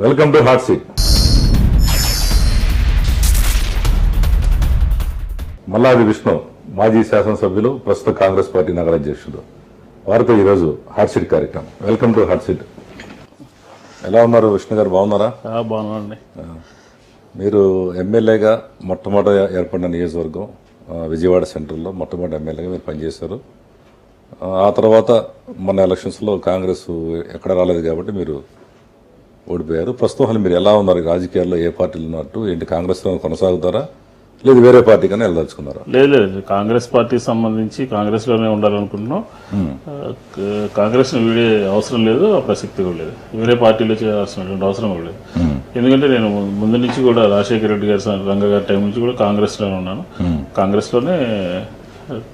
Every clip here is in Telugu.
Welcome to hot seat. Malladi Vishnu మాజీ శాసనసభ్యులు, ప్రస్తుత కాంగ్రెస్ పార్టీ నగర అధ్యక్షుడు. వారితో ఈరోజు హాట్ సీట్ కార్యక్రమం. Welcome to hot seat. ఎలా ఉన్నారు విష్ణు గారు, బాగున్నారా? బాగున్నాండి. మీరు ఎమ్మెల్యేగా మొట్టమొదటి ఏర్పడిన నియోజకవర్గం విజయవాడ సెంట్రల్లో మొట్టమొదటి ఎమ్మెల్యేగా మీరు పనిచేశారు. ఆ తర్వాత మొన్న ఎలక్షన్స్లో కాంగ్రెస్ ఎక్కడ రాలేదు కాబట్టి మీరు ఓడిపోయారు. ప్రస్తుతం మీరు ఎలా ఉన్నారు రాజకీయాల్లో? ఏ పార్టీలు ఉన్నట్టు ఏంటి? కాంగ్రెస్లో కొనసాగుతారా లేదు వేరే పార్టీ కన్నా వెళ్ళదలుచుకున్నారా? లేదు, కాంగ్రెస్ పార్టీకి సంబంధించి కాంగ్రెస్లోనే ఉండాలనుకుంటున్నాం. కాంగ్రెస్ని వీడే అవసరం లేదు, ప్రసక్తి కూడా లేదు. వేరే పార్టీలో చేయాల్సినటువంటి అవసరం కూడా లేదు. ఎందుకంటే నేను ముందు నుంచి కూడా రాజశేఖర రెడ్డి గారి, రంగ గారి టైం నుంచి కూడా కాంగ్రెస్లోనే ఉన్నాను. కాంగ్రెస్లోనే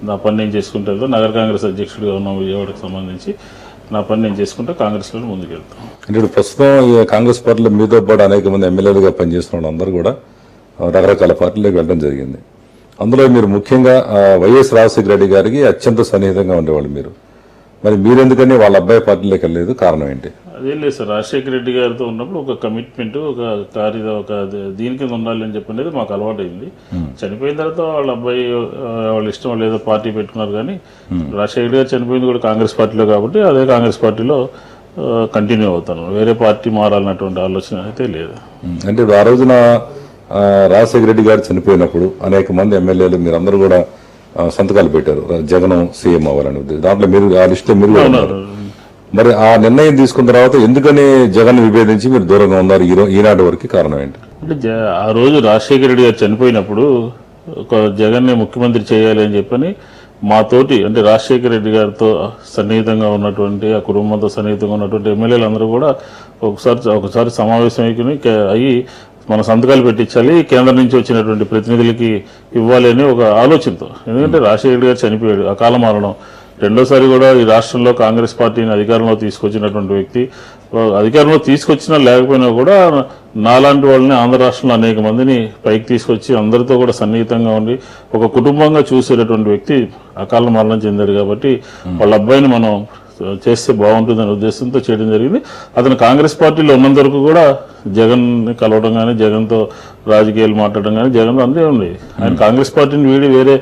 నా పని నేను చేసుకుంటే నగర కాంగ్రెస్ అధ్యక్షుడిగా ఉన్నాం విజయవాడకు సంబంధించి. నా పని నేను చేసుకుంటే కాంగ్రెస్లోనే ముందుకు వెళ్తాం. అంటే ఇప్పుడు ప్రస్తుతం కాంగ్రెస్ పార్టీలో మీతో పాటు అనేక మంది ఎమ్మెల్యేలుగా పనిచేస్తున్న అందరూ కూడా రకరకాల పార్టీలకు వెళ్ళడం జరిగింది. అందులో మీరు ముఖ్యంగా వైఎస్ రాజశేఖర రెడ్డి గారికి అత్యంత సన్నిహితంగా ఉండేవాళ్ళు మీరు. మరి మీరెందుకని వాళ్ళ అబ్బాయి పార్టీలోకి వెళ్ళలేదు? కారణం ఏంటి? అదేం లేదు సార్, రాజశేఖర రెడ్డి గారితో ఉన్నప్పుడు ఒక కమిట్మెంట్, ఒక దీని కింద ఉండాలి అని చెప్పనేది మాకు అలవాటు అయింది. చనిపోయిన తర్వాత వాళ్ళ అబ్బాయి వాళ్ళ ఇష్టం, వాళ్ళు ఏదో పార్టీ పెట్టుకున్నారు. కానీ రాజశేఖర గారు చనిపోయింది కూడా కాంగ్రెస్ పార్టీలో కాబట్టి అదే కాంగ్రెస్ పార్టీలో కంటిన్యూ అవుతాను. వేరే పార్టీ మారాలన్నటువంటి ఆలోచన అయితే లేదు. అంటే ఆ రోజున రాజశేఖర రెడ్డి గారు చనిపోయినప్పుడు అనేక మంది ఎమ్మెల్యేలు మీరందరూ కూడా సంతకాలు పెట్టారు జగన్ సీఎం అవ్వాలని. దాంట్లో మీరు ఆ లిస్టులో మీరు ఉన్నారు. మరి ఆ నిర్ణయం తీసుకున్న తర్వాత ఎందుకని జగన్ విభేదించి మీరు దూరంగా ఉన్నారు ఈనాటి వరకు? కారణం ఏంటి? అంటే ఆ రోజు రాజశేఖర రెడ్డి గారు చనిపోయినప్పుడు ఒక జగన్ని ముఖ్యమంత్రి చేయాలి అని చెప్పని మాతోటి, అంటే రాజశేఖర రెడ్డి గారితో సన్నిహితంగా ఉన్నటువంటి, ఆ కుటుంబంతో సన్నిహితంగా ఉన్నటువంటి ఎమ్మెల్యేలు అందరూ కూడా ఒకసారి సమావేశం అయ్యి మన సంతకాలు పెట్టించాలి, కేంద్రం నుంచి వచ్చినటువంటి ప్రతినిధులకి ఇవ్వాలి అని ఒక ఆలోచనతో. ఎందుకంటే రాజశేఖర గారు చనిపోయాడు, అకాల మరణం. రెండోసారి కూడా ఈ రాష్ట్రంలో కాంగ్రెస్ పార్టీని అధికారంలో తీసుకొచ్చినటువంటి వ్యక్తి. అధికారంలో తీసుకొచ్చినా లేకపోయినా కూడా నాలాంటి వాళ్ళని ఆంధ్ర రాష్ట్రంలో అనేక మందిని పైకి తీసుకొచ్చి అందరితో కూడా సన్నిహితంగా ఉండి ఒక కుటుంబంగా చూసేటటువంటి వ్యక్తి అకాల మరణం చెందాడు. కాబట్టి వాళ్ళ అబ్బాయిని మనం చేస్తే బాగుంటుందనే ఉద్దేశంతో చేయడం జరిగింది. అతను కాంగ్రెస్ పార్టీలో ఉన్నంత వరకు కూడా జగన్ని కలవడం కానీ, జగన్తో రాజకీయాలు మాట్లాడడం కానీ జగన్తో అంతే ఉంది. ఆయన కాంగ్రెస్ పార్టీని వీడి వేరే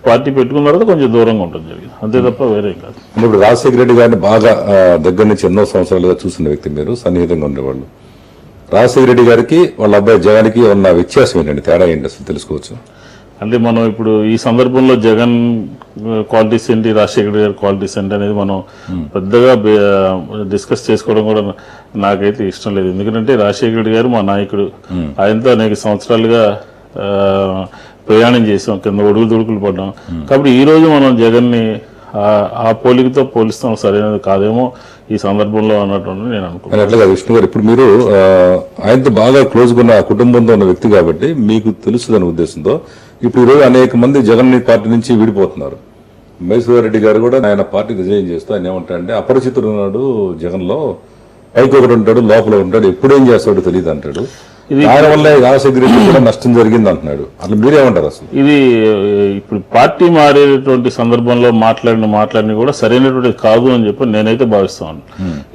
పార్టీ పెట్టుకున్న తర్వాత కొంచెం దూరంగా ఉంటుంది జరిగింది, అంతే తప్ప వేరే కాదు. ఇప్పుడు రాజశేఖర రెడ్డి గారిని బాగా దగ్గర నుంచి ఎన్నో సంవత్సరాలుగా చూసిన వ్యక్తి మీరు, సన్నిహితంగా ఉండేవాళ్ళు. రాజశేఖర రెడ్డి గారికి వాళ్ళ అబ్బాయి జగన్కి ఉన్న వ్యత్యాసం ఏంటండి? తేడా ఏంటి అసలు తెలుసుకోవచ్చు? అంటే మనం ఇప్పుడు ఈ సందర్భంలో జగన్ క్వాలిటీస్ ఏంటి, రాజశేఖర గారి క్వాలిటీస్ ఏంటి అనేది మనం పెద్దగా డిస్కస్ చేసుకోవడం కూడా నాకైతే ఇష్టం లేదు. ఎందుకంటే రాజశేఖర రెడ్డి గారు మా నాయకుడు. ఆయనతో అనేక సంవత్సరాలుగా ప్రయాణం చేసాం, కింద ఒడుగులు దుడుకులు పడ్డాం. కాబట్టి ఈ రోజు మనం జగన్ని ఆ పోలికతో పోలిస్తాం సరైనది కాదేమో ఈ సందర్భంలో అన్నట్టు నేను అనుకుంటున్నాను. అట్లాగా విష్ణు గారు, ఇప్పుడు మీరు ఆయనతో బాగా క్లోజ్గా ఉన్న కుటుంబంతో ఉన్న వ్యక్తి కాబట్టి మీకు తెలుస్తుందనే ఉద్దేశంతో ఇప్పుడు ఈరోజు అనేక మంది జగన్ పార్టీ నుంచి విడిపోతున్నారు. మహేశ్వర రెడ్డి గారు కూడా ఆయన పార్టీ రిజైన్ చేస్తూ ఆయన ఏమంటాడంటే, అపరిచితుడు ఉన్నాడు జగన్లో, పైకి ఒకటి ఉంటాడు, లోపల ఉంటాడు, ఎప్పుడేం చేస్తాడో తెలియదు అంటాడు. దాని వల్ల రాజశేఖర రెడ్డి కూడా నష్టం జరిగింది అంటున్నాడు. అట్లా మీరేమంటారు అసలు? ఇది ఇప్పుడు పార్టీ మారేటువంటి సందర్భంలో మాట్లాడిన కూడా సరైనటువంటి కాదు అని చెప్పి నేనైతే భావిస్తాను.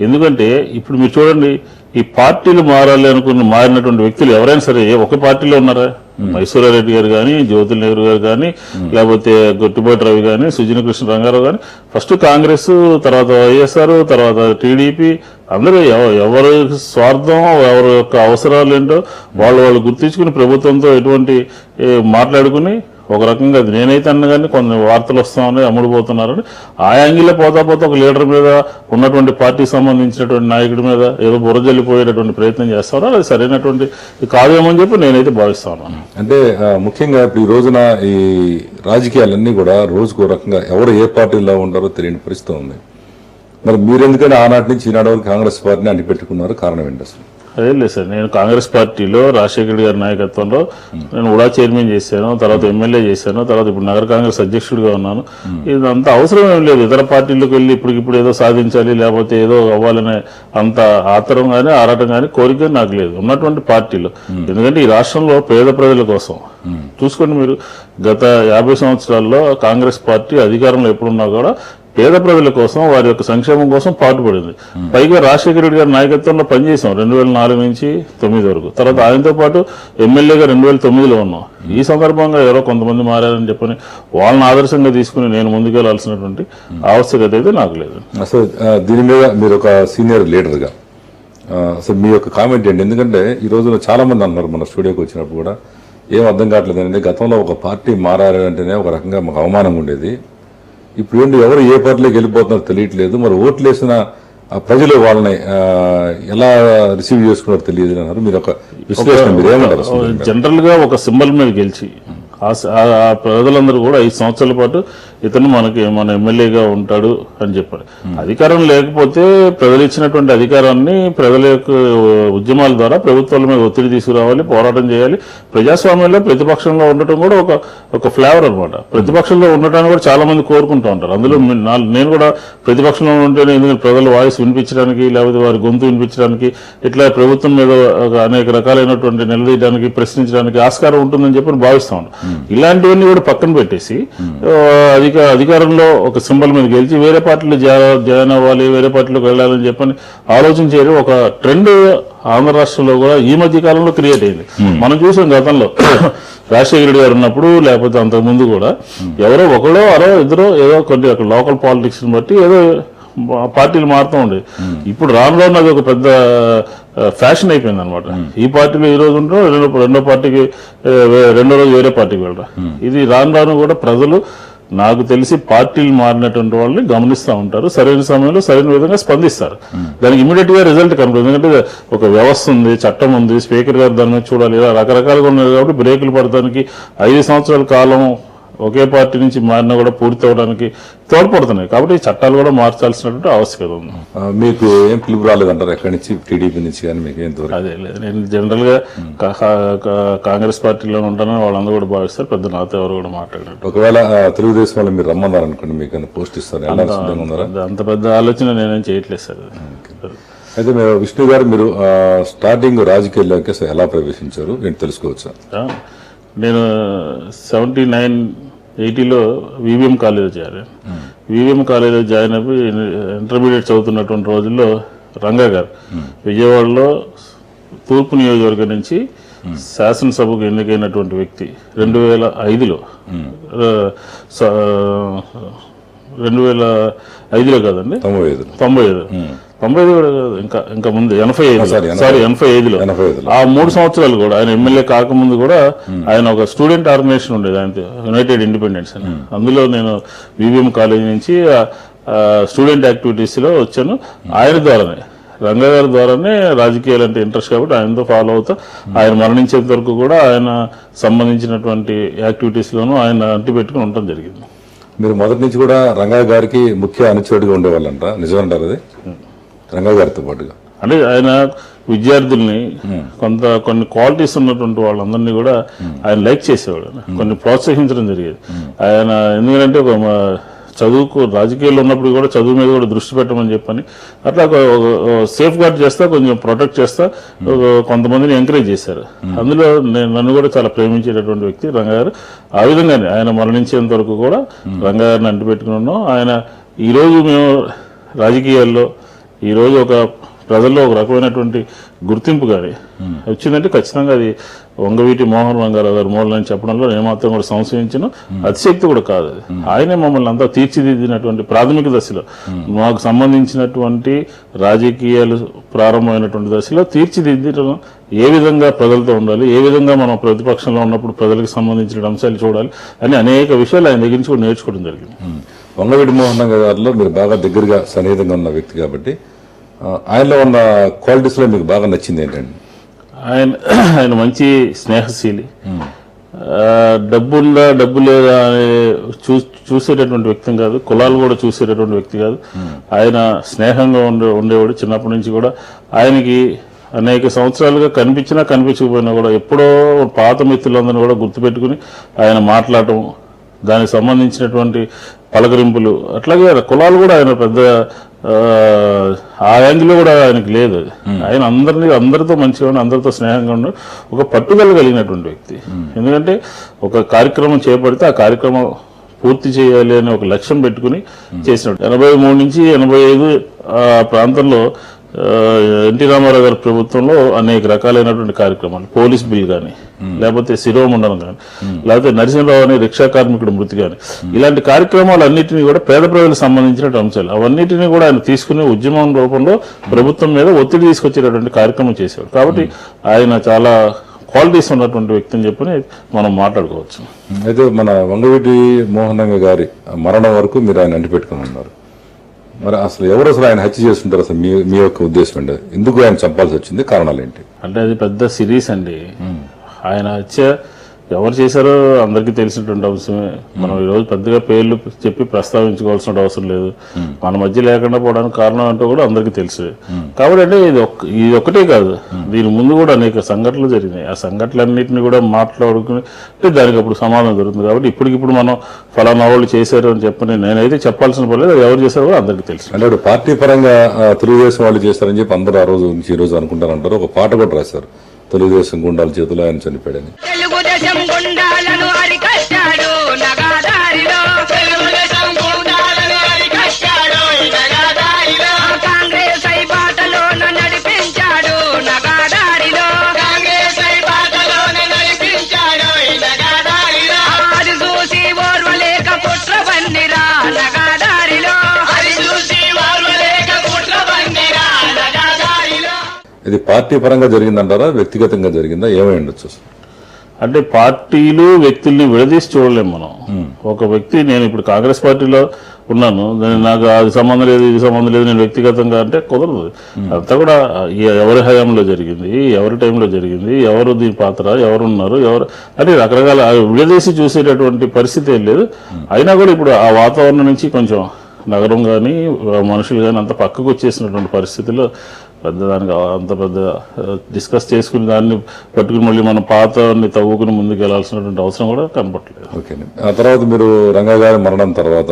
ఎందుకంటే ఇప్పుడు మీరు చూడండి, ఈ పార్టీలు మారాలి మారినటువంటి వ్యక్తులు ఎవరైనా సరే ఒక పార్టీలో ఉన్నారా? మహేశ్వరరెడ్డి గారు కానీ, జ్యోతుల నెహ్రూ గారు కానీ, లేకపోతే గొట్టిపాటి రవి కానీ, సుజన కృష్ణ రంగారావు కానీ, ఫస్ట్ కాంగ్రెస్, తర్వాత వైఎస్ఆర్, తర్వాత టీడీపీ, అందరూ ఎవరి స్వార్థం, ఎవరి యొక్క అవసరాలు ఏంటో వాళ్ళు గుర్తించుకుని ప్రభుత్వంతో ఎటువంటి మాట్లాడుకుని ఒక రకంగా అది నేనైతే అన్న కానీ కొన్ని వార్తలు వస్తామని అమ్ముడుపోతున్నారని ఆ యాంగిల్లో పోతా ఒక లీడర్ మీద, ఉన్నటువంటి పార్టీకి సంబంధించినటువంటి నాయకుడి మీద ఏదో బురజల్లిపోయేటటువంటి ప్రయత్నం చేస్తారో అది సరైనటువంటి కాదేమో అని చెప్పి నేనైతే భావిస్తాను. అంటే ముఖ్యంగా ఇప్పుడు ఈ రోజున ఈ రాజకీయాలన్నీ కూడా రోజుకో రకంగా ఎవరు ఏ పార్టీలో ఉంటారో తెలియని పరిస్థితి ఉంది. మరి మీరెందుకని ఆనాటి నుంచి ఈనాడు వరకు కాంగ్రెస్ పార్టీని అంటిపెట్టుకున్నారు? కారణం ఏంటి అసలు? అదే లేదు సార్, నేను కాంగ్రెస్ పార్టీలో రాజశేఖర గారి నాయకత్వంలో నేను ఉడా చైర్మన్ చేశాను, తర్వాత ఎమ్మెల్యే చేశాను, తర్వాత ఇప్పుడు నగర కాంగ్రెస్ అధ్యక్షుడిగా ఉన్నాను. ఇదంత అవసరం ఏం లేదు. ఇతర పార్టీలకు వెళ్ళి ఇప్పుడు ఏదో సాధించాలి, లేకపోతే ఏదో అవ్వాలనే అంత ఆతరం కానీ, ఆరాటం కానీ, కోరిక నాకు లేదు ఉన్నటువంటి పార్టీలో. ఎందుకంటే ఈ రాష్ట్రంలో పేద ప్రజల కోసం చూసుకోండి, మీరు గత 50 సంవత్సరాల్లో కాంగ్రెస్ పార్టీ అధికారంలో ఎప్పుడున్నా కూడా పేద ప్రజల కోసం వారి యొక్క సంక్షేమం కోసం పాటుపడింది. పైగా రాజశేఖర రెడ్డి గారి నాయకత్వంలో పనిచేసాం 2004 నుంచి 2009 వరకు. తర్వాత ఆయనతో పాటు ఎమ్మెల్యేగా 2009లో ఉన్నాం. ఈ సందర్భంగా ఎవరో కొంతమంది మారారని చెప్పని వాళ్ళని ఆదర్శంగా తీసుకుని నేను ముందుకెళ్లాల్సినటువంటి ఆవశ్యకత అయితే నాకు లేదు. అసలు దీని మీద మీరు ఒక సీనియర్ లీడర్గా అసలు మీ యొక్క కామెంట్ ఏంటి? ఎందుకంటే ఈ రోజున చాలా మంది అన్నారు మన స్టూడియోకి వచ్చినప్పుడు కూడా ఏం అర్థం కావట్లేదండి, గతంలో ఒక పార్టీ మారారంటేనే ఒక రకంగా మాకు అవమానంగా ఉండేది, ఇప్పుడు ఏంటి ఎవరు ఏ పార్టీలోకి వెళ్ళిపోతున్నారో తెలియట్లేదు, మరి ఓట్లు వేసిన ప్రజలు వాళ్ళని ఎలా రిసీవ్ చేసుకున్నారో తెలియదు అన్నారు. మీరు ఒక విశ్లేషణ మీరు ఏమంటారు? జనరల్ గా ఒక సింబల్ మీద గెలిచి ఆ ప్రజలందరూ కూడా 5 సంవత్సరాల పాటు ఇతను మన ఎమ్మెల్యేగా ఉంటాడు అని చెప్పారు. అధికారం లేకపోతే ప్రజలు ఇచ్చినటువంటి అధికారాన్ని ప్రజల యొక్క ఉద్యమాల ద్వారా ప్రభుత్వాల మీద ఒత్తిడి తీసుకురావాలి, పోరాటం చేయాలి. ప్రజాస్వామ్యంలో ప్రతిపక్షంలో ఉండటం కూడా ఒక ఫ్లేవర్ అనమాట. ప్రతిపక్షంలో ఉండటాన్ని కూడా చాలా మంది కోరుకుంటూ ఉంటారు. అందులో నేను కూడా ప్రతిపక్షంలో ఉంటేనే, ఎందుకంటే ప్రజల వాయిస్ వినిపించడానికి లేకపోతే వారి గొంతు వినిపించడానికి, ఇట్లా ప్రభుత్వం మీద అనేక రకాలైనటువంటి నిలదీయడానికి, ప్రశ్నించడానికి ఆస్కారం ఉంటుందని చెప్పి భావిస్తూ ఉంటాం. ఇలాంటివన్నీ కూడా పక్కన పెట్టేసి అధికారంలో ఒక సింబల్ మీద గెలిచి వేరే పార్టీలో జాయిన్ అవ్వాలి, వేరే పార్టీలోకి వెళ్ళాలని చెప్పని ఆలోచించేది ఒక ట్రెండ్ ఆంధ్ర రాష్ట్రంలో కూడా ఈ మధ్య కాలంలో క్రియేట్ అయింది. మనం చూసాం గతంలో రాజశేఖర రెడ్డి గారు ఉన్నప్పుడు, లేకపోతే అంతకుముందు కూడా ఎవరో ఒకడో ఇద్దరో ఏదో కొన్ని అక్కడ లోకల్ పాలిటిక్స్ బట్టి ఏదో పార్టీలు మారుతూ ఉండేది. ఇప్పుడు రాను అది ఒక పెద్ద ఫ్యాషన్ అయిపోయింది అనమాట. ఈ పార్టీలో ఈ రోజు ఉంటాం, రెండో పార్టీకి రెండో రోజు వేరే పార్టీకి వెళ్ళరా. ఇది రాను కూడా ప్రజలు నాకు తెలిసి పార్టీలు మారినటువంటి వాళ్ళని గమనిస్తూ ఉంటారు, సరైన సమయంలో సరైన విధంగా స్పందిస్తారు. దానికి ఇమీడియట్ గా రిజల్ట్ కనపడుతుంది. ఎందుకంటే ఒక వ్యవస్థ ఉంది, చట్టం ఉంది, స్పీకర్ గారు దాని మీద చూడాలి, ఇలా రకరకాలుగా ఉన్నాయి. కాబట్టి బ్రేకులు పడటానికి 5 సంవత్సరాల కాలం ఒకే పార్టీ నుంచి మారినా కూడా పూర్తి అవడానికి తోడ్పడుతున్నాయి. కాబట్టి చట్టాలు కూడా మార్చాల్సినటువంటి ఆవశ్యకత ఉంది. మీకు ఏం పిలుపు రాలేదంటారు ఎక్కడి నుంచి, టీడీపీ నుంచి కానీ మీకు ఏం తోడు? అదే లేదు, నేను జనరల్ గా కాంగ్రెస్ పార్టీలో ఉంటానని వాళ్ళందరూ కూడా భావిస్తారు. పెద్ద నాతో ఎవరు కూడా మాట్లాడారు. ఒకవేళ తెలుగుదేశం వాళ్ళు మీరు రమ్మన్నారు అనుకోండి, మీకు పోస్ట్ ఇస్తారు, అంత పెద్ద ఆలోచన నేనేం చేయట్లేదు సార్. అయితే మీరు విష్ణు గారు, మీరు స్టార్టింగ్ రాజకీయాల్లోకి ఎలా ప్రవేశించారు నేను తెలుసుకోవచ్చా? నేను 79-80లో వివిఎం కాలేజీలో జాయిన్. వివిఎం కాలేజీలో జాయిన్ అయిపోయి ఇంటర్మీడియట్ చదువుతున్నటువంటి రోజుల్లో రంగా గారు విజయవాడలో తూర్పు నియోజకవర్గం నుంచి శాసనసభకు ఎన్నికైనటువంటి వ్యక్తి 2005లో 2005లో కాదండి, 95 కూడా కాదు, ఇంకా ముందు 85లో ఆ 3 సంవత్సరాలు కూడా ఆయన ఎమ్మెల్యే కాకముందు కూడా ఆయన ఒక స్టూడెంట్ ఆర్గనైజేషన్ ఉండేది, ఆయన యునైటెడ్ ఇండిపెండెన్స్ అని. అందులో నేను వివిఎం కాలేజ్ నుంచి స్టూడెంట్ యాక్టివిటీస్ లో వచ్చాను. ఆయన ద్వారానే, రంగా గారి ద్వారానే రాజకీయాలు అంటే ఇంట్రెస్ట్ కాబట్టి ఆయనతో ఫాలో అవుతా ఆయన మరణించేంత వరకు కూడా ఆయన సంబంధించినటువంటి యాక్టివిటీస్ లోనూ ఆయన అంటి పెట్టుకుని ఉండటం జరిగింది. మీరు మొదటి నుంచి కూడా రంగా గారికి ముఖ్య అనుచరుడిగా ఉండేవాళ్ళంట, నిజమంటారు అది? రంగా గారితో పాటుగా అంటే ఆయన విద్యార్థుల్ని కొన్ని క్వాలిటీస్ ఉన్నటువంటి వాళ్ళందరినీ కూడా ఆయన లైక్ చేసేవాడు, కొన్ని ప్రోత్సహించడం జరిగేది. ఆయన ఎందుకంటే ఒక చదువుకు రాజకీయాల్లో ఉన్నప్పుడు కూడా చదువు మీద కూడా దృష్టి పెట్టమని చెప్పని అట్లా సేఫ్ గార్డ్ చేస్తా, కొంచెం ప్రొటెక్ట్ చేస్తా కొంతమందిని ఎంకరేజ్ చేశారు. అందులో నన్ను కూడా చాలా ప్రేమించేటటువంటి వ్యక్తి రంగా గారు. ఆ విధంగానే ఆయన మరణించేంత వరకు కూడా రంగా గారిని అంటిపెట్టుకుని ఉన్నాం. ఆయన ఈరోజు మేము రాజకీయాల్లో ఈరోజు ఒక ప్రజల్లో ఒక రకమైనటువంటి గుర్తింపు కానీ వచ్చిందంటే ఖచ్చితంగా అది వంగవీటి మోహన్ రంగారావు గారు మూలని చెప్పడంలో ఏమాత్రం కూడా సంశయించిన అతిశక్తి కూడా కాదు. అది ఆయనే మమ్మల్ని అంతా తీర్చిదిద్దినటువంటి ప్రాథమిక దశలో, మాకు సంబంధించినటువంటి రాజకీయాలు ప్రారంభమైనటువంటి దశలో తీర్చిదిద్దడం, ఏ విధంగా ప్రజలతో ఉండాలి, ఏ విధంగా మనం ప్రతిపక్షంలో ఉన్నప్పుడు ప్రజలకు సంబంధించిన అంశాలు చూడాలి అని అనేక విషయాలు ఆయన దగ్గర నుంచి కూడా నేర్చుకోవడం జరిగింది. వంగవీటి మోహన్ రంగా గారిలో మీరు బాగా దగ్గరగా సన్నిహితంగా ఉన్న వ్యక్తి కాబట్టి ఆయనలో ఉన్న క్వాలిటీస్ లో మీకు బాగా నచ్చింది ఏంటండి? ఆయన మంచి స్నేహశీలి, డబ్బుందా డబ్బు లేదా అని చూసేటటువంటి వ్యక్తి కాదు, కులాలు కూడా చూసేటటువంటి వ్యక్తి కాదు. ఆయన స్నేహంగా ఉండేవాడు. చిన్నప్పటి నుంచి కూడా ఆయనకి అనేక సంవత్సరాలుగా కనిపించినా కనిపించకపోయినా కూడా ఎప్పుడో పాత మిత్రులందరినీ కూడా గుర్తుపెట్టుకుని ఆయన మాట్లాడటం, దానికి సంబంధించినటువంటి పలకరింపులు, అట్లాగే కులాలు కూడా ఆయన పెద్ద ఆ యాంగిల్లో కూడా ఆయనకి లేదు. ఆయన అందరితో మంచిగా ఉండి అందరితో స్నేహంగా ఉండి ఒక పట్టుదల కలిగినటువంటి వ్యక్తి. ఎందుకంటే ఒక కార్యక్రమం చేపడితే ఆ కార్యక్రమం పూర్తి చేయాలి అనే ఒక లక్ష్యం పెట్టుకుని చేసినాడు. 83 నుంచి 85 ఆ ప్రాంతంలో ఎన్టీ రామారావు గారి ప్రభుత్వంలో అనేక రకాలైనటువంటి కార్యక్రమాలు, పోలీస్ బిల్ కానీ, లేకపోతే శిరోమండలం కానీ, లేకపోతే నరసింహరావు అనే రిక్షా కార్మికుడు మృతి కానీ, ఇలాంటి కార్యక్రమాలు అన్నింటినీ కూడా పేద ప్రజలకు సంబంధించిన అంశాలు అవన్నిటినీ కూడా ఆయన తీసుకునే ఉద్యమం రూపంలో ప్రభుత్వం మీద ఒత్తిడి తీసుకొచ్చేటటువంటి కార్యక్రమం చేసేవాడు. కాబట్టి ఆయన చాలా క్వాలిటీస్ ఉన్నటువంటి వ్యక్తి అని చెప్పని మనం మాట్లాడుకోవచ్చు. అయితే మన వంగవీటి మోహనంగ గారి మరణం వరకు మీరు ఆయన అంటిపెట్టుకుని ఉన్నారు. మరి అసలు ఎవరు అసలు ఆయన హత్య చేస్తుంటారు? అసలు మీ యొక్క ఉద్దేశం ఏంటి? ఎందుకు ఆయన చంపాల్సి వచ్చింది? కారణాలు ఏంటి? అంటే అది పెద్ద సిరీస్ అండి. ఆయన హత్య ఎవరు చేశారో అందరికీ తెలిసినటువంటి అంశమే. మనం ఈరోజు పెద్దగా పేర్లు చెప్పి ప్రస్తావించుకోవాల్సిన అవసరం లేదు. మన మధ్య లేకుండా పోవడానికి కారణం అంటే కూడా అందరికీ తెలుసు. కాబట్టి అంటే ఇది ఒక్కటే కాదు, దీని ముందు కూడా అనేక సంఘటనలు జరిగినాయి. ఆ సంఘటనలన్నింటినీ కూడా మాట్లాడుకుని దానికి అప్పుడు సమాధానం దొరుకుతుంది. కాబట్టి ఇప్పటికిప్పుడు మనం ఫలానా వాళ్ళు చేశారు అని చెప్పని నేనైతే చెప్పాల్సిన పర్లేదు. అది ఎవరు చేశారో కూడా అందరికీ తెలుసు. అంటే ఇప్పుడు పార్టీ పరంగా తెలుగుదేశం వాళ్ళు చేస్తారని చెప్పి అందరూ ఆ రోజు నుంచి ఈ రోజు అనుకుంటారంటారు. ఒక పాట కూడా రాశారు, తెలుగుదేశం గుండాల చేతిలో ఆయన చనిపోయాడని. తెలుగుదేశం గుండాలను అరికట్టాడు నగాదారిలో, తెలుగుదేశం గుండాలను అరికట్టాడు నగాదారిలో, కాంగ్రెస్ బాటలోన నడిపించాడు నగాదారిలో, కాంగ్రెస్ బాటలోన నడిపించాడు నగాదారిలో, అది చూసి ఓర్వలేక పుట్రబండిరా నగాదారిలో, అది చూసి ఓర్వలేక పుట్రబండిరా నగాదారిలో. ఇది పార్టీ పరంగా జరిగిందంటారా, వ్యక్తిగతంగా జరిగిందా? ఏమై ఉండొచ్చు అసలు? అంటే పార్టీలు వ్యక్తుల్ని విడదీసి చూడలేము మనం. ఒక వ్యక్తి, నేను ఇప్పుడు కాంగ్రెస్ పార్టీలో ఉన్నాను, నాకు అది సంబంధం లేదు ఇది సంబంధం లేదు నేను వ్యక్తిగతంగా అంటే కుదరదు. అంతా కూడా ఎవరి హయాంలో జరిగింది, ఎవరి టైంలో జరిగింది, ఎవరు దీని పాత్ర, ఎవరున్నారు, ఎవరు అంటే రకరకాల విడదీసి చూసేటటువంటి పరిస్థితి ఏం లేదు. అయినా కూడా ఇప్పుడు ఆ వాతావరణం నుంచి కొంచెం నగరం కానీ మనుషులు కానీ అంత పక్కకు వచ్చేసినటువంటి పరిస్థితుల్లో దానికి అంత పెద్ద డిస్కస్ చేసుకుని దాన్ని పట్టుకుని మళ్ళీ మనం పాతని తవ్వుకుని ముందుకు వెళ్లాల్సినటువంటి అవసరం కూడా కనపట్లేదు. ఓకే. ఆ తర్వాత మీరు రంగా గారి మరణం తర్వాత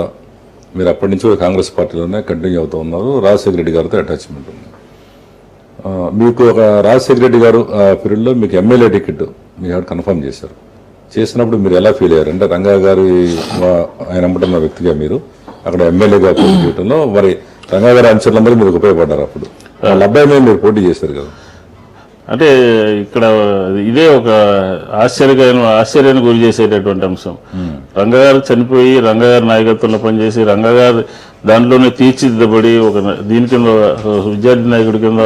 మీరు అప్పటి నుంచి కాంగ్రెస్ పార్టీలోనే కంటిన్యూ అవుతూ ఉన్నారు. రాజశేఖర రెడ్డి గారితో అటాచ్మెంట్ ఉంది మీకు. ఒక రాజశేఖర రెడ్డి గారు పీరియడ్లో మీకు ఎమ్మెల్యే టికెట్ మీరు కన్ఫర్మ్ చేశారు. చేసినప్పుడు మీరు ఎలా ఫీల్ అయ్యారు? అంటే రంగా గారి ఆయన అమ్ముతున్న వ్యక్తిగా మీరు అక్కడ ఎమ్మెల్యేగా పోటీ చేయడంలో మరి రంగా గారి అనుచరులందరూ మీరు ఉపయోగపడ్డారు. అప్పుడు వాళ్ళ అబ్బాయి మీద మీరు పోటీ చేశారు కదా. అంటే ఇక్కడ ఇదే ఒక ఆశ్చర్యాన్ని గురి చేసేటటువంటి అంశం. రంగగారు చనిపోయి రంగగారి నాయకత్వంలో పనిచేసి రంగగారు దాంట్లోనే తీర్చిదిద్దబడి ఒక దీని కింద విద్యార్థి నాయకుడి కింద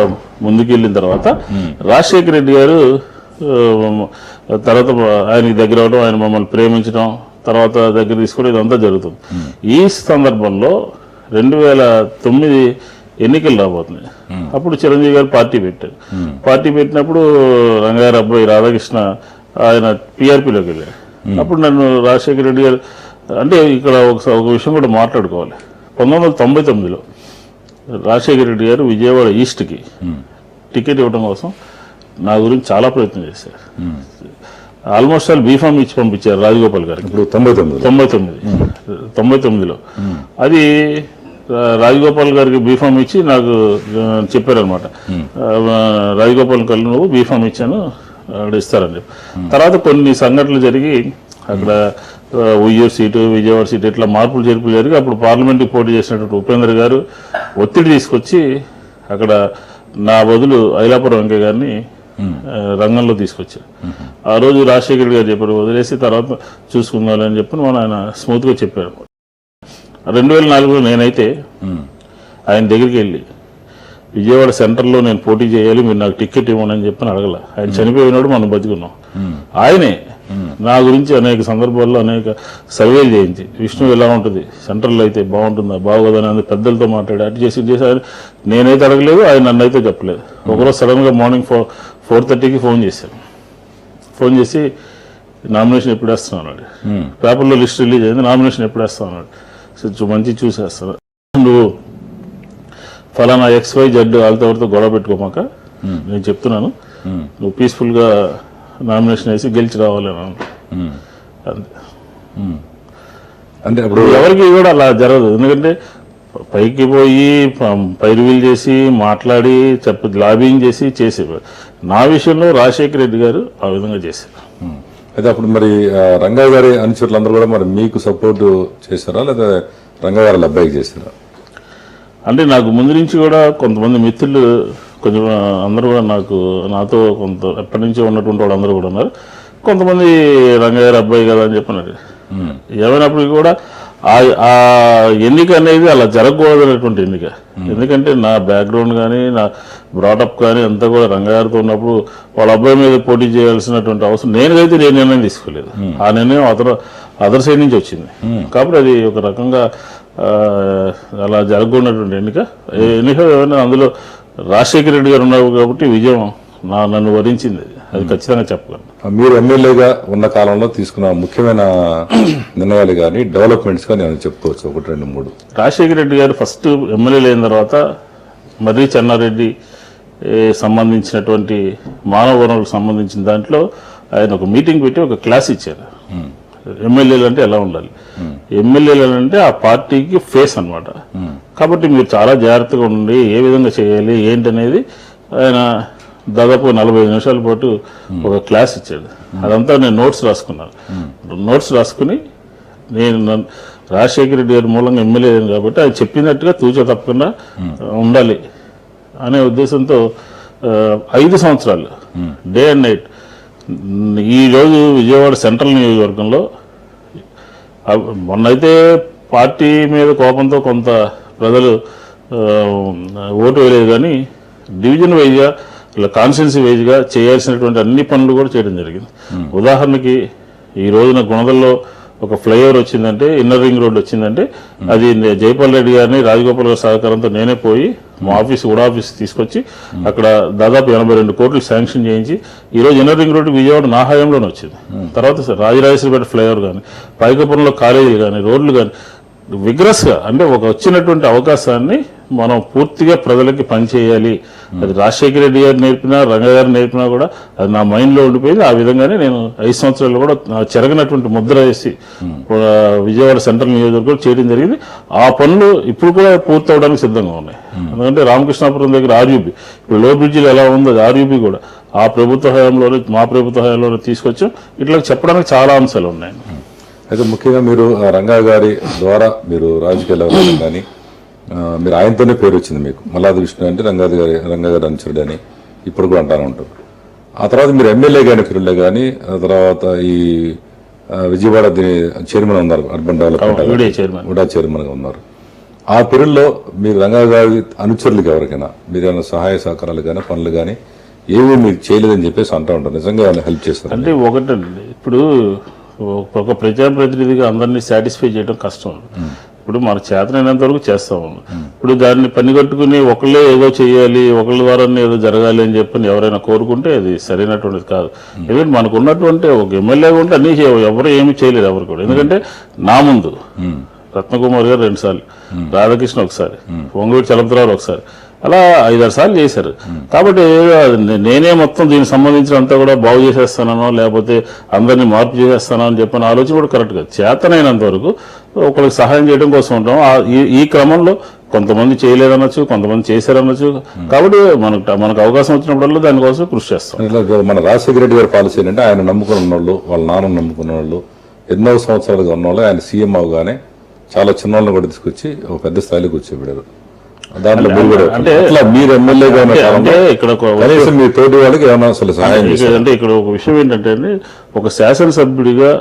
ముందుకెళ్ళిన తర్వాత రాజశేఖర రెడ్డి గారు తర్వాత ఆయనకి దగ్గర అవడం, ఆయన మమ్మల్ని ప్రేమించడం, తర్వాత దగ్గర తీసుకోవడం ఇదంతా జరుగుతుంది. ఈ సందర్భంలో 2009 ఎన్నికలు రాబోతున్నాయి. అప్పుడు చిరంజీవి గారు పార్టీ పెట్టారు. పార్టీ పెట్టినప్పుడు రంగారావు అబ్బాయి రాధాకృష్ణ ఆయన పీఆర్పీలోకి వెళ్ళాడు. అప్పుడు నన్ను రాజశేఖర రెడ్డి గారు అంటే ఇక్కడ ఒక విషయం కూడా మాట్లాడుకోవాలి. 1999లో రాజశేఖర రెడ్డి గారు విజయవాడ ఈస్ట్కి టికెట్ ఇవ్వడం కోసం నా గురించి చాలా ప్రయత్నం చేశారు. ఆల్మోస్ట్ ఆల్ బీఫామ్ ఇచ్చి పంపించారు రాజగోపాల్ గారికి. ఇప్పుడు 99లో అది రాజగోపాల్ గారికి బీఫామ్ ఇచ్చి నాకు చెప్పారనమాట, రాజగోపాల్ గారు నువ్వు బీఫామ్ ఇచ్చాను అక్కడ ఇస్తారని చెప్పి. తర్వాత కొన్ని సంఘటనలు జరిగి అక్కడ ఉయ్యూరు సీటు, విజయవాడ సీటు ఇట్లా మార్పులు చేర్పులు జరిగి అప్పుడు పార్లమెంట్కి పోటీ చేసినటువంటి ఉపేంద్ర గారు ఒత్తిడి తీసుకొచ్చి అక్కడ నా బదులు ఐలాపురం వెంకయ్య గారిని రంగంలో తీసుకొచ్చారు. ఆ రోజు రాజశేఖర గారు చెప్పారు వదిలేసి తర్వాత చూసుకుందాం అని చెప్పి ఆయన స్మూత్గా చెప్పారు. 2004లో నేనైతే ఆయన దగ్గరికి వెళ్ళి విజయవాడ సెంటర్లో నేను పోటీ చేయాలి, మీరు నాకు టికెట్ ఇవ్వమని అని చెప్పని అడగల. ఆయన చనిపోయినాడు, మనం బతుకున్నాం. ఆయనే నా గురించి అనేక సందర్భాల్లో అనేక సర్వేలు చేయించి విష్ణు ఎలా ఉంటుంది సెంటర్లో అయితే బాగుంటుందా బాగోదని అని పెద్దలతో మాట్లాడి అటు చేసి ఆయన నేనైతే అడగలేదు, ఆయన నన్ను అయితే చెప్పలేదు. ఒకరోజు సడన్గా మార్నింగ్ 4:30కి ఫోన్ చేశాను. ఫోన్ చేసి నామినేషన్ ఎప్పుడు వేస్తాను అన్నాడు. పేపర్లో లిస్ట్ రిలీజ్ అయింది, నామినేషన్ ఎప్పుడు వేస్తాను అన్నాడు. మంచి చూసేస్తాను, నువ్వు ఫలానా XYZ వాళ్ళతో ఎవరితో గొడవ పెట్టుకోమాక నేను చెప్తున్నాను, నువ్వు పీస్ఫుల్గా నామినేషన్ వేసి గెలిచి రావాలి అని. అంటే అప్పుడు ఎవరికి కూడా అలా జరగదు. ఎందుకంటే పైకి పోయి పైరువీలు చేసి మాట్లాడి లాబింగ్ చేసేవారు. నా విషయంలో రాజశేఖర రెడ్డి గారు ఆ విధంగా చేశారు. అయితే అప్పుడు మరి రంగా గారి అనుచరులందరూ కూడా మరి మీకు సపోర్ట్ చేశారా లేదా రంగా గారి అబ్బాయికి చేశారా? అంటే నాకు ముందు నుంచి కూడా కొంతమంది మిత్రులు కొంచెం అందరూ కూడా నాతో కొంత ఎప్పటి నుంచో ఉన్నటువంటి వాళ్ళు అందరూ కూడా ఉన్నారు. కొంతమంది రంగయ్య అబ్బాయి కదా అని చెప్పినారు. ఏమైనప్పటికీ కూడా ఆ ఎన్నిక అనేది అలా జరగకూడదనేటువంటి ఎన్నిక. ఎందుకంటే నా బ్యాక్గ్రౌండ్ కానీ నా బ్రాటప్ కానీ అంతా కూడా రంగగారితో ఉన్నప్పుడు వాళ్ళ అబ్బాయి మీద పోటీ చేయాల్సినటువంటి అవసరం నేనైతే నేను నిర్ణయం తీసుకోలేదు. ఆ నిర్ణయం అదర్ సైడ్ నుంచి వచ్చింది. కాబట్టి అది ఒక రకంగా అలా జరగకూడనటువంటి ఎన్నిక ఏమైనా అందులో రాజశేఖర రెడ్డి గారు ఉన్నారు కాబట్టి విజయం నన్ను వరించింది. అది ఖచ్చితంగా చెప్పగలను. మీరు ఎమ్మెల్యేగా ఉన్న కాలంలో తీసుకున్న ముఖ్యమైన నిర్ణయాలు కానీ డెవలప్మెంట్స్ కానీ ఏమైనా చెప్పుకోవచ్చు? 1, 2, 3. రాజశేఖర రెడ్డి గారు ఫస్ట్ ఎమ్మెల్యేలు అయిన తర్వాత మర్రి చెన్నారెడ్డి సంబంధించినటువంటి మానవ వనరులకు సంబంధించిన దాంట్లో ఆయన ఒక మీటింగ్ పెట్టి ఒక క్లాస్ ఇచ్చారు. ఎమ్మెల్యేలు అంటే ఎలా ఉండాలి, ఎమ్మెల్యేలు అంటే ఆ పార్టీకి ఫేస్ అన్నమాట. కాబట్టి మీరు చాలా జాగ్రత్తగా ఉండి ఏ విధంగా చేయాలి ఏంటనేది ఆయన దాదాపు 45 నిమిషాల పాటు ఒక క్లాస్ ఇచ్చాడు. అదంతా నేను నోట్స్ రాసుకున్నాను. నోట్స్ రాసుకుని నేను రాజశేఖర రెడ్డి గారి మూలంగా ఎమ్మెల్యే కాబట్టి అది చెప్పినట్టుగా తూచా తప్పకుండా ఉండాలి అనే ఉద్దేశంతో 5 సంవత్సరాలు డే అండ్ నైట్ ఈరోజు విజయవాడ సెంట్రల్ నియోజకవర్గంలో మొన్నైతే పార్టీ మీద కోపంతో కొంత ప్రజలు ఓటు వేయలేదు, కానీ డివిజన్ వైజ్గా ఇలా కాన్స్టిట్యున్సీ వైజ్గా చేయాల్సినటువంటి అన్ని పనులు కూడా చేయడం జరిగింది. ఉదాహరణకి ఈ రోజున గుణదల్లో ఒక ఫ్లైఓవర్ వచ్చిందంటే, ఇన్నర్ రింగ్ రోడ్ వచ్చిందంటే అది జైపాల్ రెడ్డి గారిని రాజగోపాల్ గారి సహకారంతో నేనే పోయి మా ఆఫీస్ కూడా ఆఫీస్ తీసుకొచ్చి అక్కడ దాదాపు 82 కోట్లు శాంక్షన్ చేయించి ఈరోజు ఇన్నర్ రింగ్ రోడ్డు విజయవాడ నా హయాంలోనే వచ్చింది. తర్వాత రాజరాజేశ్వరపేట ఫ్లైఓవర్ కానీ, పైకపురంలో కాలేజీలు కానీ, రోడ్లు కానీ విగ్రస్గా అంటే ఒక వచ్చినటువంటి అవకాశాన్ని మనం పూర్తిగా ప్రజలకి పనిచేయాలి. అది రాజశేఖర రెడ్డి గారు నేర్పినా రంగయ్య గారు నేర్పినా కూడా అది నా మైండ్లో ఉండిపోయింది. ఆ విధంగానే నేను 5 సంవత్సరాలు కూడా చెరగనటువంటి ముద్ర వేసి విజయవాడ సెంట్రల్ నియోజకవర్గం చేయడం జరిగింది. ఆ పనులు ఇప్పుడు కూడా పూర్తి అవడానికి సిద్ధంగా ఉన్నాయి. ఎందుకంటే రామకృష్ణాపురం దగ్గర ఆర్యూబీ ఇప్పుడు లో బ్రిడ్జిలో ఎలా ఉందో అది ఆర్యూబీ కూడా ఆ ప్రభుత్వ హయాంలోనే మా ప్రభుత్వ హయాంలోనే తీసుకొచ్చాం. ఇట్లా చెప్పడానికి చాలా అంశాలు ఉన్నాయి. అయితే ముఖ్యంగా మీరు రంగా గారి ద్వారా మీరు రాజకీయాల్లో కానీ మీరు ఆయనతోనే పేరు వచ్చింది మీకు. మల్లాది విష్ణు అంటే రంగా గారి అనుచరుడు అని ఇప్పుడు కూడా అంటానే ఉంటారు. ఆ తర్వాత మీరు ఎమ్మెల్యే కానీ ఫిరులే కానీ ఆ తర్వాత ఈ విజయవాడ చైర్మన్ ఉన్నారు, అర్బన్ డెవలప్మెంట్ కూడా చైర్మన్గా ఉన్నారు. ఆ పీరియడ్లో మీరు రంగా గారి అనుచరులకు ఎవరికైనా మీరు ఏమైనా సహాయ సహకారాలు కానీ పనులు కానీ ఏమీ మీరు చేయలేదని చెప్పేసి అంటూ ఉంటారు. నిజంగా ఏమైనా హెల్ప్ చేస్తారు అంటే ఒకటండి, ఇప్పుడు ఒక ప్రజాప్రతినిధిగా అందరినీ సాటిస్ఫై చేయడం కష్టం. ఇప్పుడు మన చేతనైనంత వరకు చేస్తాము. ఇప్పుడు దాన్ని పని కట్టుకుని ఒకళ్ళే ఏదో చేయాలి, ఒకళ్ళ ద్వారా ఏదో జరగాలి అని చెప్పని ఎవరైనా కోరుకుంటే అది సరైనటువంటిది కాదు. ఎందుకంటే మనకు ఉన్నటువంటి ఒక ఎమ్మెల్యేగా ఉంటే అన్నీ ఎవరు ఏమి చేయలేదు ఎవరు కూడా. ఎందుకంటే నా ముందు రత్నకుమార్ గారు 2 సార్లు, రాధాకృష్ణ ఒకసారి, వంగవీటి చలపతిరావు ఒకసారి, అలా 5-6 సార్లు చేశారు. కాబట్టి నేనే మొత్తం దీనికి సంబంధించినంతా కూడా బాగు చేసేస్తానో లేకపోతే అందరినీ మార్పు చేసేస్తానో అని చెప్పిన ఆలోచన కూడా కరెక్ట్ కాదు. చేతనైనంత వరకు ఒకరికి సహాయం చేయడం కోసం ఉంటాం. ఈ క్రమంలో కొంతమంది చేయలేదనొచ్చు, కొంతమంది చేశారనొచ్చు. కాబట్టి మనకు అవకాశం వచ్చినప్పుడల్లా దానికోసం కృషి చేస్తాం. మన రాజశేఖర రెడ్డి గారి పాలసీ ఏంటంటే ఆయన నమ్ముకున్న వాళ్ళు, వాళ్ళ నాన్న నమ్ముకున్న వాళ్ళు, ఎన్నో సంవత్సరాలుగా ఉన్న వాళ్ళు ఆయన సీఎం అవగానే చాలా చిన్న వాళ్ళని కూడా తీసుకొచ్చి ఒక పెద్ద స్థాయిలో కూర్చోబెడారు. దాంట్లో అంటే మీరు ఎమ్మెల్యేగా అంటే ఇక్కడ మీ తోటి వాళ్ళకి ఏమైనా అసలు సహాయం అంటే ఇక్కడ ఒక విషయం ఏంటంటే ఒక శాసనసభ్యుడిగా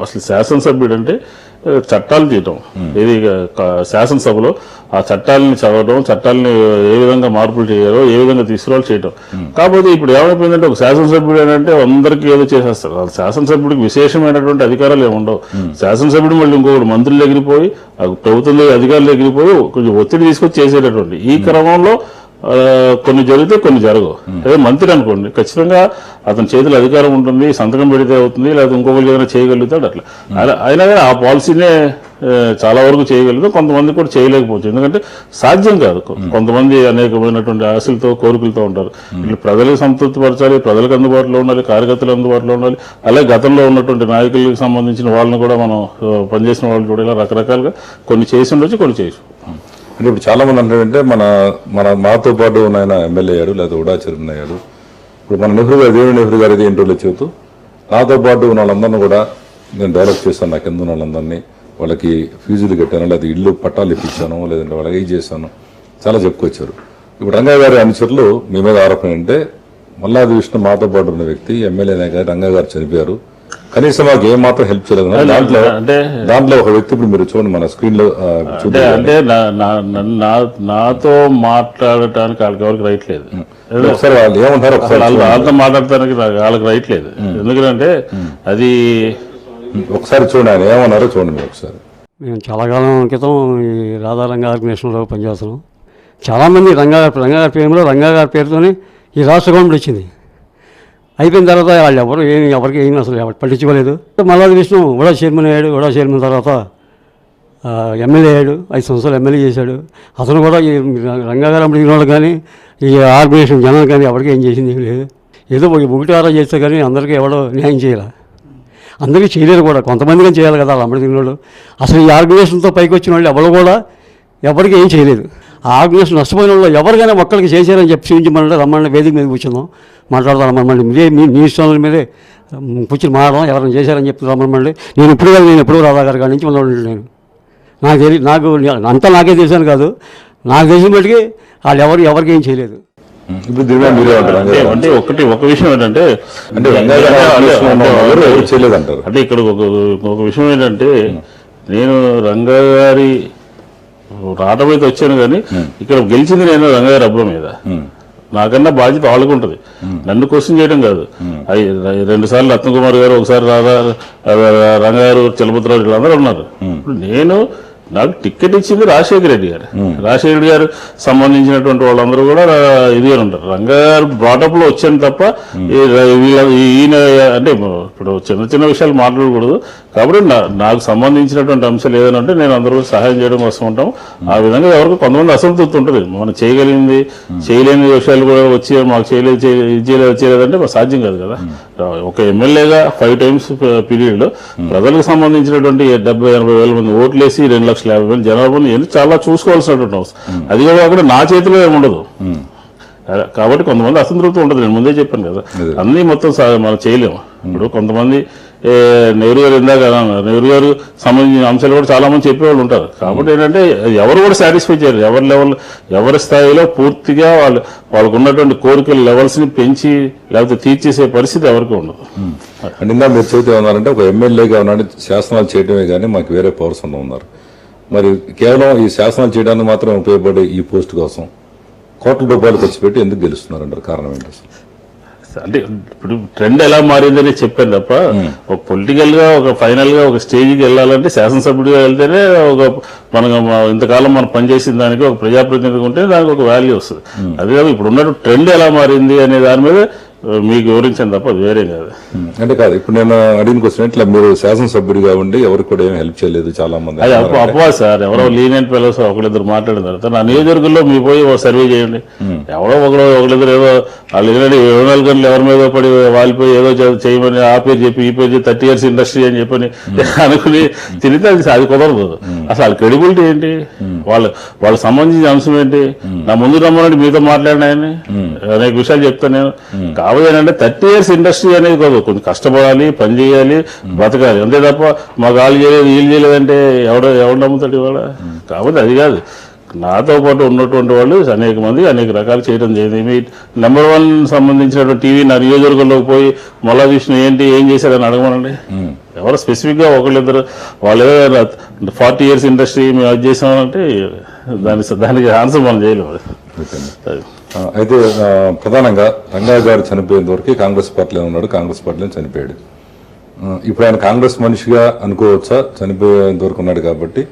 అసలు శాసనసభ్యుడు అంటే చట్టాలు తీయటం, ఇది శాసనసభలో ఆ చట్టాలని చదవడం, చట్టాలని ఏ విధంగా మార్పులు చేయాలో ఏ విధంగా తీసుకురావాలి చేయటం. కాకపోతే ఇప్పుడు ఏమైపోయిందంటే ఒక శాసనసభ్యుడు ఏంటంటే అందరికీ ఏదో చేసేస్తారు. శాసనసభ్యుడికి విశేషమైనటువంటి అధికారాలు ఏమి ఉండవు. శాసనసభ్యుడు మళ్ళీ ఇంకొకటి మంత్రులు ఎగిరిపోయి ప్రభుత్వంలో అధికారులు ఎగిరిపోయి కొంచెం ఒత్తిడి తీసుకొచ్చి చేసేటటువంటి ఈ క్రమంలో కొన్ని జరిగితే కొన్ని జరగవు. అదే మంత్రి అనుకోండి, ఖచ్చితంగా అతని చేతిలో అధికారం ఉంటుంది, సంతకం పెడితే అవుతుంది, లేదా ఇంకొకరికి ఏదైనా చేయగలుగుతాడు. అట్లా అయినా కానీ ఆ పాలసీనే చాలా వరకు చేయగలుగుతాం. కొంతమంది కూడా చేయలేకపోవచ్చు, ఎందుకంటే సాధ్యం కాదు. కొంతమంది అనేకమైనటువంటి ఆశలతో కోరికలతో ఉంటారు. ఇట్లా ప్రజలకు సంతృప్తి పరచాలి, ప్రజలకు అందుబాటులో ఉండాలి, కార్యకర్తలు అందుబాటులో ఉండాలి. అలాగే గతంలో ఉన్నటువంటి నాయకులకు సంబంధించిన వాళ్ళని కూడా మనం పనిచేసిన వాళ్ళు కూడా ఇలా రకరకాలుగా కొన్ని చేసి ఉండొచ్చు, కొన్ని చేసి. అంటే ఇప్పుడు చాలా మంది అంటే మాతో పాటు ఆయన ఎమ్మెల్యే అయ్యాడు లేదా ఉడా చైర్మన్ అయ్యాడు. ఇప్పుడు మన నెహ్రూ గారు, దేవి నెహ్రూ గారు ఇది ఇంటర్వ్యూలో చెబుతూ నాతో పాటు ఉన్న వాళ్ళందరినీ కూడా నేను డెవలప్ చేశాను, నా కింద ఉన్న వాళ్ళందరినీ వాళ్ళకి ఫీజులు కట్టాను, లేదా ఇల్లు పట్టాలు ఇప్పించాను, లేదంటే వాళ్ళకి ఏం చేశాను, చాలా చెప్పుకొచ్చారు. ఇప్పుడు రంగయ్య గారి అనుచరులు మీ మీద ఆరోపణ అంటే మల్లాది విష్ణు మాతో పాటు ఉన్న వ్యక్తి ఎమ్మెల్యేనే గారు రంగయ్య గారు చనిపోయారు, కనీసం మాకు ఏం మాత్రం హెల్ప్ చేయలేదు. దాంట్లో ఒక వ్యక్తి ఇప్పుడు మీరు చూడండి మన స్క్రీన్ లో అంటే నాతో మాట్లాడటానికి వాళ్ళకి ఎవరికి రైట్ లేదు. ఒకసారి వాళ్ళు ఏమంటారు వాళ్ళతో మాట్లాడటానికి వాళ్ళకి రైట్ లేదు. ఎందుకంటే అది ఒకసారి చూడండి ఆయన ఏమన్నారో చూడండి మీరు ఒకసారి. మేము చాలా కాలం క్రితం ఈ రాధారంగ ఆర్గనైజేషన్లో పనిచేస్తున్నాం. చాలామంది రంగాగారి పేరుతోనే ఈ రాష్ట్ర గవర్నమెంట్ వచ్చింది. అయిపోయిన తర్వాత వాళ్ళు ఎవరికి ఏమి అసలు పట్టించుకోలేదు. మల్లాది విష్ణు కూడా చైర్మన్ అయ్యాడు. కూడా చైర్మన్ తర్వాత ఎమ్మెల్యే అయ్యాడు. 5 సంవత్సరాలు ఎమ్మెల్యే చేశాడు. అతను కూడా ఈ రంగాగారు అడిగిన వాళ్ళు కానీ ఈ ఆర్గనైజేషన్ జనాలు కానీ ఎవరికి ఏం చేసింది ఏం లేదు. ఏదో 1-6 చేస్తే కానీ అందరికీ ఎవడో న్యాయం చేయాలి. అందరికీ చేయలేరు కూడా, కొంతమందిగా చేయాలి కదా వాళ్ళు అమ్మడి తిన్నోళ్ళు. అసలు ఈ ఆర్గనైజేషన్తో పైకి వచ్చిన వాళ్ళు ఎవరు కూడా ఎవరికి ఏం చేయలేదు. ఆ ఆర్గనైజేషన్ నష్టపోయిన వాళ్ళు ఎవరికైనా ఒక్కరికి చేశారని చెప్పి చూపించమని రమ్మని వేదిక మీద కూర్చుందాం, మాట్లాడదాం రమ్మని. మీ ఇష్టాల మీదే కూర్చుని మాట్లాడదాం, ఎవరైనా చేశారని చెప్పి రమ్మని. నేను ఎప్పుడు రాధాగారి కాడి నుంచి ఉన్నాడు. నేను నాకు అంతా నాకే తెలిసాను కాదు, నాకు తెలిసిన బట్టికి వాళ్ళు ఎవరికి ఏం చేయలేదు. అంటే ఒక విషయం ఏంటంటే చేయలేదంటారు. అంటే ఇక్కడ ఒక విషయం ఏంటంటే నేను రంగగారి రావడం అయితే వచ్చాను కానీ ఇక్కడ గెలిచింది నేను రంగగారి అబ్బ మీద. నాకన్నా బాధ్యత వాళ్ళకు ఉంటుంది, నన్ను క్వశ్చన్ చేయడం కాదు. 2 సార్లు రత్నకుమార్ గారు, ఒకసారి రంగగారు, చలపతిరావు వీళ్ళందరూ ఉన్నారు. నేను నాకు టికెట్ ఇచ్చింది రాజశేఖర రెడ్డి గారు. రాజశేఖర రెడ్డి గారు సంబంధించినటువంటి వాళ్ళందరూ కూడా ఇదిగా ఉంటారు. రంగారు బ్రాటప్ లో వచ్చాను తప్ప ఈయన అంటే ఇప్పుడు చిన్న విషయాలు మాట్లాడకూడదు. కాబట్టి నాకు సంబంధించినటువంటి అంశాలు ఏదైనా ఉంటే నేను అందరూ సహాయం చేయడం కోసం ఉంటాం. ఆ విధంగా ఎవరికి కొంతమంది అసంతృప్తి ఉంటుంది. మనం చేయగలిగింది చేయలేని విషయాలు కూడా వచ్చి మాకు చేయలేదంటే సాధ్యం కాదు కదా. ఒక ఎమ్మెల్యేగా 5 times పీరియడ్ లో ప్రజలకు సంబంధించినటువంటి 70-80 వేల మంది ఓట్లేసి 2,50,000 జనాభాని చాలా చూసుకోవాల్సినటువంటి అవసరం. అది కూడా అక్కడ నా చేతిలో ఏముండదు. కాబట్టి కొంతమంది అసంతృప్తి ఉంటుంది. నేను ముందే చెప్పాను కదా, అన్ని మొత్తం మనం చేయలేము. ఇప్పుడు కొంతమంది నెహ్రూ గారు ఇందాక నెహ్రూ గారు సంబంధించిన అంశాలు కూడా చాలా మంది చెప్పేవాళ్ళు ఉంటారు. కాబట్టి ఏంటంటే ఎవరు కూడా సాటిస్ఫై చేయరు. ఎవరి స్థాయిలో పూర్తిగా వాళ్ళకు ఉన్నటువంటి కోరికల లెవెల్స్ ని పెంచి లేకపోతే తీర్చేసే పరిస్థితి ఎవరికి ఉండదు. అండ్ ఇందా మీరు చెబుతూ ఉన్నారంటే ఒక ఎమ్మెల్యేగా ఉన్నాడు, శాసనాలు చేయడమే కానీ మాకు వేరే పవర్స్ ఉన్నారు. మరి కేవలం ఈ శాసనాలు చేయడానికి మాత్రం ఉపయోగపడే ఈ పోస్ట్ కోసం కోట్ల రూపాయలు ఖర్చు పెట్టి ఎందుకు గెలుస్తున్నారంటారు? కారణం ఏంటి అసలు? అంటే ఇప్పుడు ట్రెండ్ ఎలా మారిందని చెప్పాను తప్ప ఒక పొలిటికల్ గా ఒక ఫైనల్ గా ఒక స్టేజ్కి వెళ్ళాలంటే శాసనసభ్యుడిగా వెళ్తేనే మనం ఇంతకాలం మనం పనిచేసిన దానికి ఒక ప్రజాప్రతినిధిగా ఉంటే దానికి ఒక వాల్యూ వస్తుంది. అదే కాదు ఇప్పుడు ఉన్న ట్రెండ్ ఎలా మారింది అనే దాని మీద మీకు వివరించాను తప్ప అది వేరే కాదు. అంటే కాదు, ఇప్పుడు నేను అడిగిన క్వశ్చన్ ఇట్లా మీరు శాసనసభ్యుడిగా ఉండి ఎవరికి కూడా ఏమి హెల్ప్ చేయలేదు చాలా మంది. అది అపవాదు సార్. ఎవరో లీనియంట్ ఫెలోస్ ఒకళ్ళిద్దరు మాట్లాడిన తర్వాత నా నియోజకవర్గంలో మీ పోయి సర్వే చేయండి. ఎవరో ఒకళ్ళిద్దరు ఏదో వాళ్ళు ఏదైనా 24 గంటలు ఎవరి మీద పడి వాలిపోయి ఏదో చేయమని ఆ పేరు చెప్పి ఈ పేరు చెప్పి 30 years ఇండస్ట్రీ అని చెప్పని అనుకుని తిరిగితే అది కుదరదు. అసలు క్రెడిబిలిటీ ఏంటి? వాళ్ళ సంబంధించిన అంశం ఏంటి? నా ముందు రమ్మని మీతో మాట్లాడిన ఆయన్ని అనేక విషయాలు చెప్తాను నేను. కాబట్టి ఏంటంటే 30 years ఇండస్ట్రీ అనేది కాదు, కొంచెం కష్టపడాలి, పని చేయాలి, బతకాలి, అంతే తప్ప మాకు వాళ్ళు చేయలేదు వీళ్ళు చేయలేదంటే ఎవడు నమ్ముతాడు ఇవాళ? కాబట్టి అది కాదు. నాతో పాటు ఉన్నటువంటి వాళ్ళు అనేక మంది అనేక రకాలు చేయడం జరిగింది. మీ నెంబర్ 1 సంబంధించినటువంటి టీవీ నా నియోజకవర్గంలోకి పోయి మల్లాది విష్ణు ఏం చేశారని అడగమనండి. ఎవరు స్పెసిఫిక్ గా ఒకళ్ళిద్దరు వాళ్ళు ఏదో 40 years ఇండస్ట్రీ మేము అది చేసామంటే దానికి ఆన్సర్ మనం చేయలేము. అయితే ప్రధానంగా రంగయ్య గారు చనిపోయేంత వరకు కాంగ్రెస్ పార్టీలో ఉన్నాడు, కాంగ్రెస్ పార్టీలో చనిపోయాడు. ఇప్పుడు ఆయన కాంగ్రెస్ మనిషిగా అనుకోవచ్చా? చనిపోయేంత వరకు ఉన్నాడు కాబట్టి.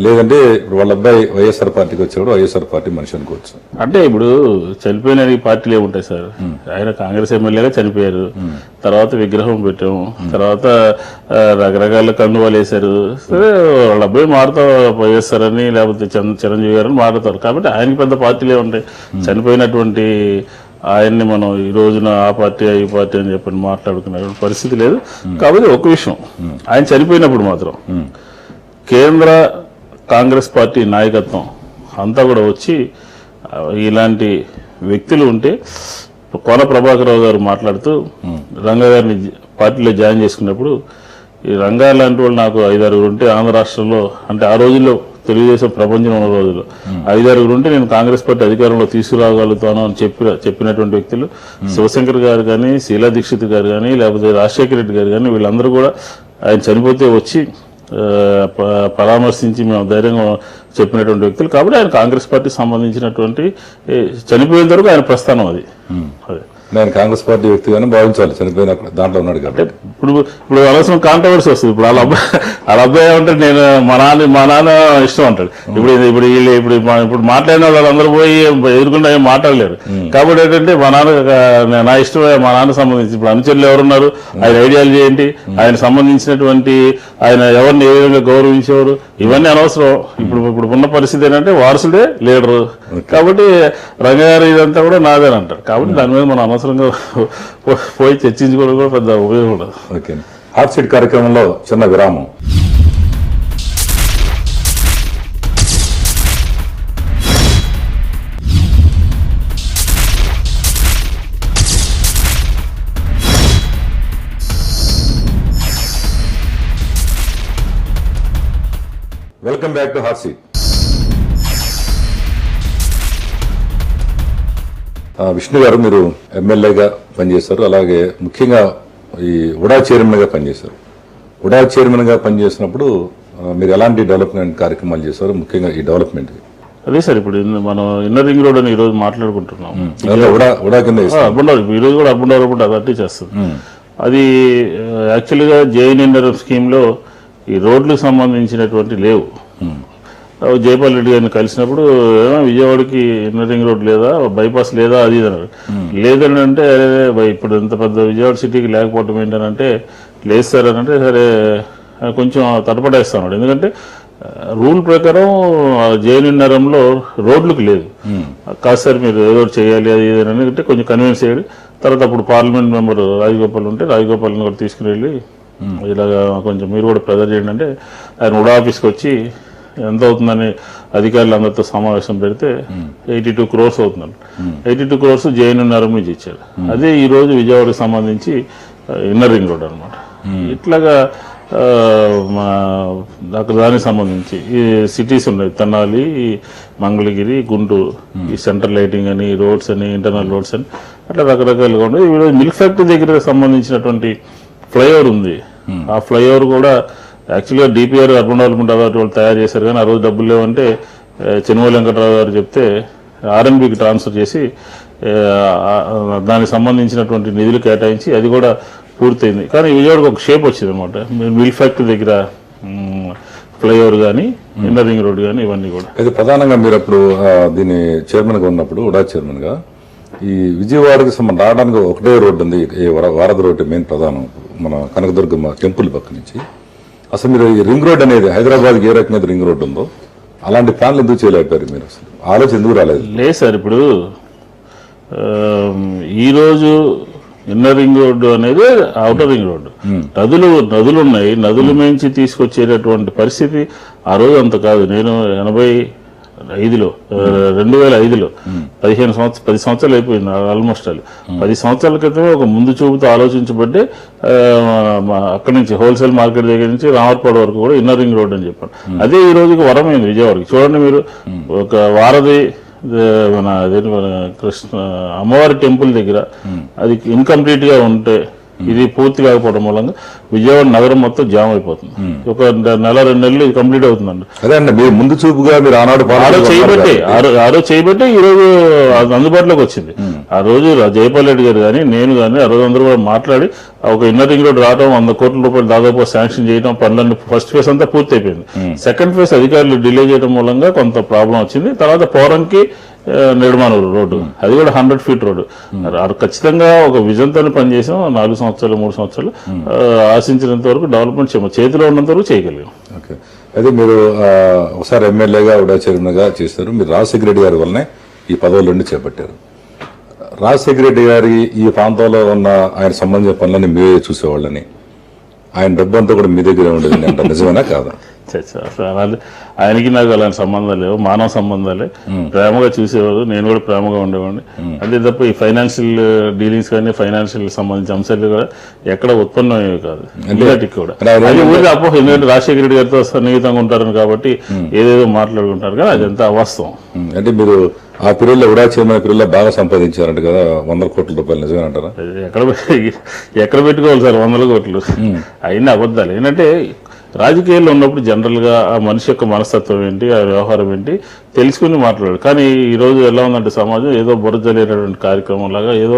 లేదంటే ఇప్పుడు వాళ్ళ అబ్బాయి వైఎస్ఆర్ పార్టీకి వచ్చేవాడు వైఎస్ఆర్ పార్టీ మనిషి అనుకోవచ్చు. అంటే ఇప్పుడు చనిపోయిన పార్టీలు ఏముంటాయి సార్? ఆయన కాంగ్రెస్ ఎమ్మెల్యేగా చనిపోయారు, తర్వాత విగ్రహం పెట్టాము, తర్వాత రకరకాల కండువాలు వేశారు. సరే వాళ్ళ అబ్బాయి మారుతా వైఎస్ఆర్ అని లేకపోతే చిరంజీవి గారు అని మారుతారు. కాబట్టి ఆయనకి పెద్ద పార్టీలే ఉంటాయి. చనిపోయినటువంటి ఆయన్ని మనం ఈ రోజున ఆ పార్టీ ఈ పార్టీ అని చెప్పని మాట్లాడుకునే పరిస్థితి లేదు. కాబట్టి ఒక విషయం, ఆయన చనిపోయినప్పుడు మాత్రం కేంద్ర కాంగ్రెస్ పార్టీ నాయకత్వం అంతా కూడా వచ్చి ఇలాంటి వ్యక్తులు ఉంటే కోన ప్రభాకర్ రావు గారు మాట్లాడుతూ రంగగారిని పార్టీలో జాయిన్ చేసుకున్నప్పుడు ఈ రంగాల లాంటి వాళ్ళు నాకు 5-6 ఉంటే ఆంధ్ర రాష్ట్రంలో, అంటే ఆ రోజుల్లో తెలుగుదేశం ప్రపంచం ఉన్న రోజుల్లో 5-6 ఉంటే నేను కాంగ్రెస్ పార్టీ అధికారంలో తీసుకురాగలుగుతాను అని చెప్పినటువంటి వ్యక్తులు శివశంకర్ గారు కానీ, శీలా దీక్షిత్ గారు కానీ, లేకపోతే రాజశేఖర రెడ్డి గారు కానీ, వీళ్ళందరూ కూడా ఆయన చనిపోతే వచ్చి పరామర్శించి మేము ధైర్యంగా చెప్పినటువంటి వ్యక్తులు. కాబట్టి ఆయన కాంగ్రెస్ పార్టీకి సంబంధించినటువంటి చనిపోయేంత వరకు ఆయన ప్రస్థానం అది. అదే నేను కాంగ్రెస్ పార్టీ వ్యక్తిగానే భావించాలి, చనిపోయిన దాంట్లో ఉన్నాడు కాబట్టి. ఇప్పుడు అనవసరం కాంట్రవర్సీ వస్తుంది. ఇప్పుడు వాళ్ళ అబ్బాయి ఏమంటాడు, నేను మా నాన్న ఇష్టం అంటాడు. ఇప్పుడు మాట్లాడిన వాళ్ళందరూ పోయి ఎదుర్కొంటే ఏం మాట్లాడలేరు. కాబట్టి ఏంటంటే మా నాన్న నా ఇష్టమే, మా నాన్న సంబంధించి ఇప్పుడు అనుచరులు ఎవరున్నారు, ఆయన ఐడియాలజీ ఏంటి, ఆయన సంబంధించినటువంటి ఆయన ఎవరిని ఏ విధంగా గౌరవించేవారు, ఇవన్నీ అనవసరం. ఇప్పుడు ఉన్న పరిస్థితి ఏంటంటే వారసుడే లీడరు. కాబట్టి రంగారు ఇదంతా కూడా నాదేని అంటారు. కాబట్టి దాని మీద మనం అనవసరంగా పోయి చర్చించుకోవడం కూడా పెద్ద ఉపయోగం ఉండదు. ఓకే, హాట్ సీట్ కార్యక్రమంలో చిన్న విరామం. Welcome back to hot seat. Vishnu గారు, మీరు ఎమ్మెల్యేగా పనిచేశారు, అలాగే ముఖ్యంగా ఈ ఉడా చైర్మన్గా పనిచేశారు. ఉడా చైర్మన్గా పనిచేసినప్పుడు మీరు ఎలాంటి డెవలప్మెంట్ కార్యక్రమాలు చేశారు, ముఖ్యంగా ఈ డెవలప్మెంట్? అదే సార్, ఇప్పుడు మనం ఇన్నర్ రింగ్ రోడ్ అని ఈ రోజు మాట్లాడుకుంటున్నాం. ఉడా కింద అర్బన్ డెవలప్ ఈ రోజు కూడా అర్బన్ డెవలప్మెంట్ అథారిటీ చేస్తుంది. అది యాక్చువల్గా జేఎన్ఎన్ఆర్ స్కీమ్ లో ఈ రోడ్లకు సంబంధించినటువంటి లేవు. జైపాల్ రెడ్డి గారిని కలిసినప్పుడు విజయవాడకి ఇన్నర్ రింగ్ రోడ్ లేదా, బైపాస్ లేదా, అది అన్నారు. లేదని అంటే ఇప్పుడు ఇంత పెద్ద విజయవాడ సిటీకి లేకపోవటం ఏంటంటే, లేదు సార్ అని అంటే, సరే కొంచెం తటపడేస్తాడు. ఎందుకంటే రూల్ ప్రకారం జేఎన్ఎన్ఆర్ఎంలో రోడ్లకు లేదు. కాదు సార్ మీరు ఏదో చేయాలి అది ఇది అని అంటే కొంచెం కన్విన్స్ అయ్యాడు. తర్వాత అప్పుడు పార్లమెంట్ మెంబర్ రాజగోపాల్ ఉంటే రాజగోపాల్ని కూడా తీసుకుని వెళ్ళి ఇలాగా కొంచెం మీరు కూడా ప్రెజర్ చేయండి అంటే, ఆయన ఉడా ఆఫీస్కి వచ్చి ఎంత అవుతుందని అధికారులు అందరితో సమావేశం పెడితే 82 crores అవుతుందండి. 82 crores జేఎన్ఎన్ఆర్ఎం నుంచి ఇచ్చారు. అదే ఈ రోజు విజయవాడకి సంబంధించి ఇన్నర్ రింగ్ రోడ్ అనమాట. ఇట్లాగా అక్కడ దానికి సంబంధించి ఈ సిటీస్ ఉన్నాయి, తెనాలి, మంగళగిరి, గుంటూరు, ఈ సెంట్రల్ లైటింగ్ అని, రోడ్స్ అని, ఇంటర్నల్ రోడ్స్ అని అట్లా రకరకాలుగా ఉన్నాయి. ఈరోజు మిల్క్ ఫ్యాక్టరీ దగ్గర సంబంధించినటువంటి ఫ్లైఓవర్ ఉంది. ఆ ఫ్లైఓవర్ కూడా యాక్చువల్గా డిపిఆర్ అర్బన్ డెవలప్మెంట్ అథారిటీ వాళ్ళు తయారు చేశారు, కానీ ఆ రోజు డబ్బులు లేవంటే చెనుమల వెంకటరావు గారు చెప్తే ఆర్ఎన్బికి ట్రాన్స్ఫర్ చేసి దానికి సంబంధించినటువంటి నిధులు కేటాయించి అది కూడా పూర్తయింది. కానీ విజయవాడకు ఒక షేప్ వచ్చింది అనమాట. మిల్క్ ఫ్యాక్టరీ దగ్గర ఫ్లైఓవర్ కానీ, ఇన్నర్ రింగ్ రోడ్ కానీ, ఇవన్నీ కూడా. అయితే ప్రధానంగా మీరు అప్పుడు దీని చైర్మన్గా ఉన్నప్పుడు, ఉడా చైర్మన్గా, ఈ విజయవాడకి రావడానికి ఒకటే రోడ్డు ఉంది, వారధి రోడ్డు మెయిన్ ప్రధానం, మన కనకదుర్గమ్మ టెంపుల్ పక్క నుంచి. అసలు మీరు ఈ రింగ్ రోడ్ అనేది హైదరాబాద్కి ఏ రకమైన రింగ్ రోడ్ ఉందో అలాంటి ప్లాన్లు ఎందుకు చేయలేకపోయారు మీరు? అసలు ఆలోచన ఎందుకు రాలేదు? లేదు సార్, ఇప్పుడు ఈరోజు ఇన్నర్ రింగ్ రోడ్డు అనేది అవుటర్ రింగ్ రోడ్డు. నదులు ఉన్నాయి, నదుల నుంచి తీసుకొచ్చేటటువంటి పరిస్థితి ఆ రోజు అంత కాదు. నేను 2005లో 10 సంవత్సరాలు అయిపోయింది ఆల్మోస్ట్. 10 సంవత్సరాల క్రితమే ఒక ముందు చూపుతో ఆలోచించబట్టే అక్కడి నుంచి హోల్సేల్ మార్కెట్ దగ్గర నుంచి రామర్పాడు వరకు కూడా ఇన్నర్ రింగ్ రోడ్ అని చెప్పాను. అదే ఈ రోజుకి వరమైంది విజయవాడకి. చూడండి మీరు, ఒక వారధి మన కృష్ణ అమ్మవారి టెంపుల్ దగ్గర అది ఇన్కంప్లీట్ గా ఉంటే, ఇది పూర్తి కాకపోవడం మూలంగా విజయవాడ నగరం మొత్తం జామ్ అయిపోతుంది. ఒక 1-2 నెలలు ఇది కంప్లీట్ అవుతుందండి. అదే అండి, మీరు ముందు చూపుగా మీరు ఆనాడు చేయబట్టే ఈ రోజు అందుబాటులోకి వచ్చింది. ఆ రోజు జైపాల్ రెడ్డి గారు కానీ, నేను కానీ ఆ రోజు అందరూ కూడా మాట్లాడి ఒక ఇన్నర్ రింగ్ రోడ్ రావడం, 100 కోట్ల రూపాయలు దాదాపు శాంక్షన్ చేయడం, పనులన్నీ ఫస్ట్ ఫేజ్ అంతా పూర్తి అయిపోయింది. సెకండ్ ఫేజ్ అధికారులు డిలే చేయడం మూలంగా కొంత ప్రాబ్లం వచ్చింది. తర్వాత పోరంకి నిర్మాణం రోడ్డు, అది కూడా 100 feet రోడ్డు. ఖచ్చితంగా ఒక విజన్ తోనే పనిచేసాం. 4 సంవత్సరాలు 3 సంవత్సరాలు ఆశించినంత వరకు డెవలప్మెంట్ చేతిలో ఉన్నంత వరకు చేయగలిగాం. ఓకే, అయితే మీరు ఒకసారి ఎమ్మెల్యేగా, ఉడా చైర్మన్గా చేశారు. మీరు రాజశేఖర రెడ్డి గారి వల్లనే ఈ పదవులన్నీ చేపట్టారు. రాజశేఖర రెడ్డి గారి ఈ ప్రాంతంలో ఉన్న ఆయన సంబంధించిన పనులన్నీ మీరే చూసేవాళ్ళని, ఆయన డబ్బు అంతా కూడా మీ దగ్గరే ఉండేది అంటే నిజమేనా కాదా? అసలు అలాంటి ఆయనకి నాకు అలాంటి సంబంధాలు లేవు, మానవ సంబంధాలే. ప్రేమగా చూసేవాడు, నేను కూడా ప్రేమగా ఉండేవాడిని. అంతే తప్ప ఈ ఫైనాన్షియల్ డీలింగ్స్ కానీ ఫైనాన్షియల్ సంబంధించిన అంశాలు కూడా ఎక్కడ ఉత్పన్నమయ్యేవి కాదు. ఇలాంటికి కూడా అది ఊరికి అపోహ. ఎందుకంటే రాజశేఖర రెడ్డి గారితో సన్నిహితంగా ఉంటారని కాబట్టి ఏదేదో మాట్లాడుకుంటారు కానీ అదంతా అవాస్తవం. అంటే మీరు ఆ పీరియడ్లో ఉడా చైర్మన్ పీరియడ్లో బాగా సంపాదించారంట కదా, 100 కోట్ల రూపాయలు, నిజమే అంటారా? ఎక్కడ పెట్టుకోవాలి సార్ 100 కోట్లు? అయినా అబద్ధాలు. ఏంటంటే రాజకీయాల్లో ఉన్నప్పుడు జనరల్గా ఆ మనిషి యొక్క మనస్తత్వం ఏంటి, ఆ వ్యవహారం ఏంటి తెలుసుకుని మాట్లాడాడు. కానీ ఈరోజు ఎలా ఉందంటే సమాజం ఏదో బురదలేనటువంటి కార్యక్రమం లాగా ఏదో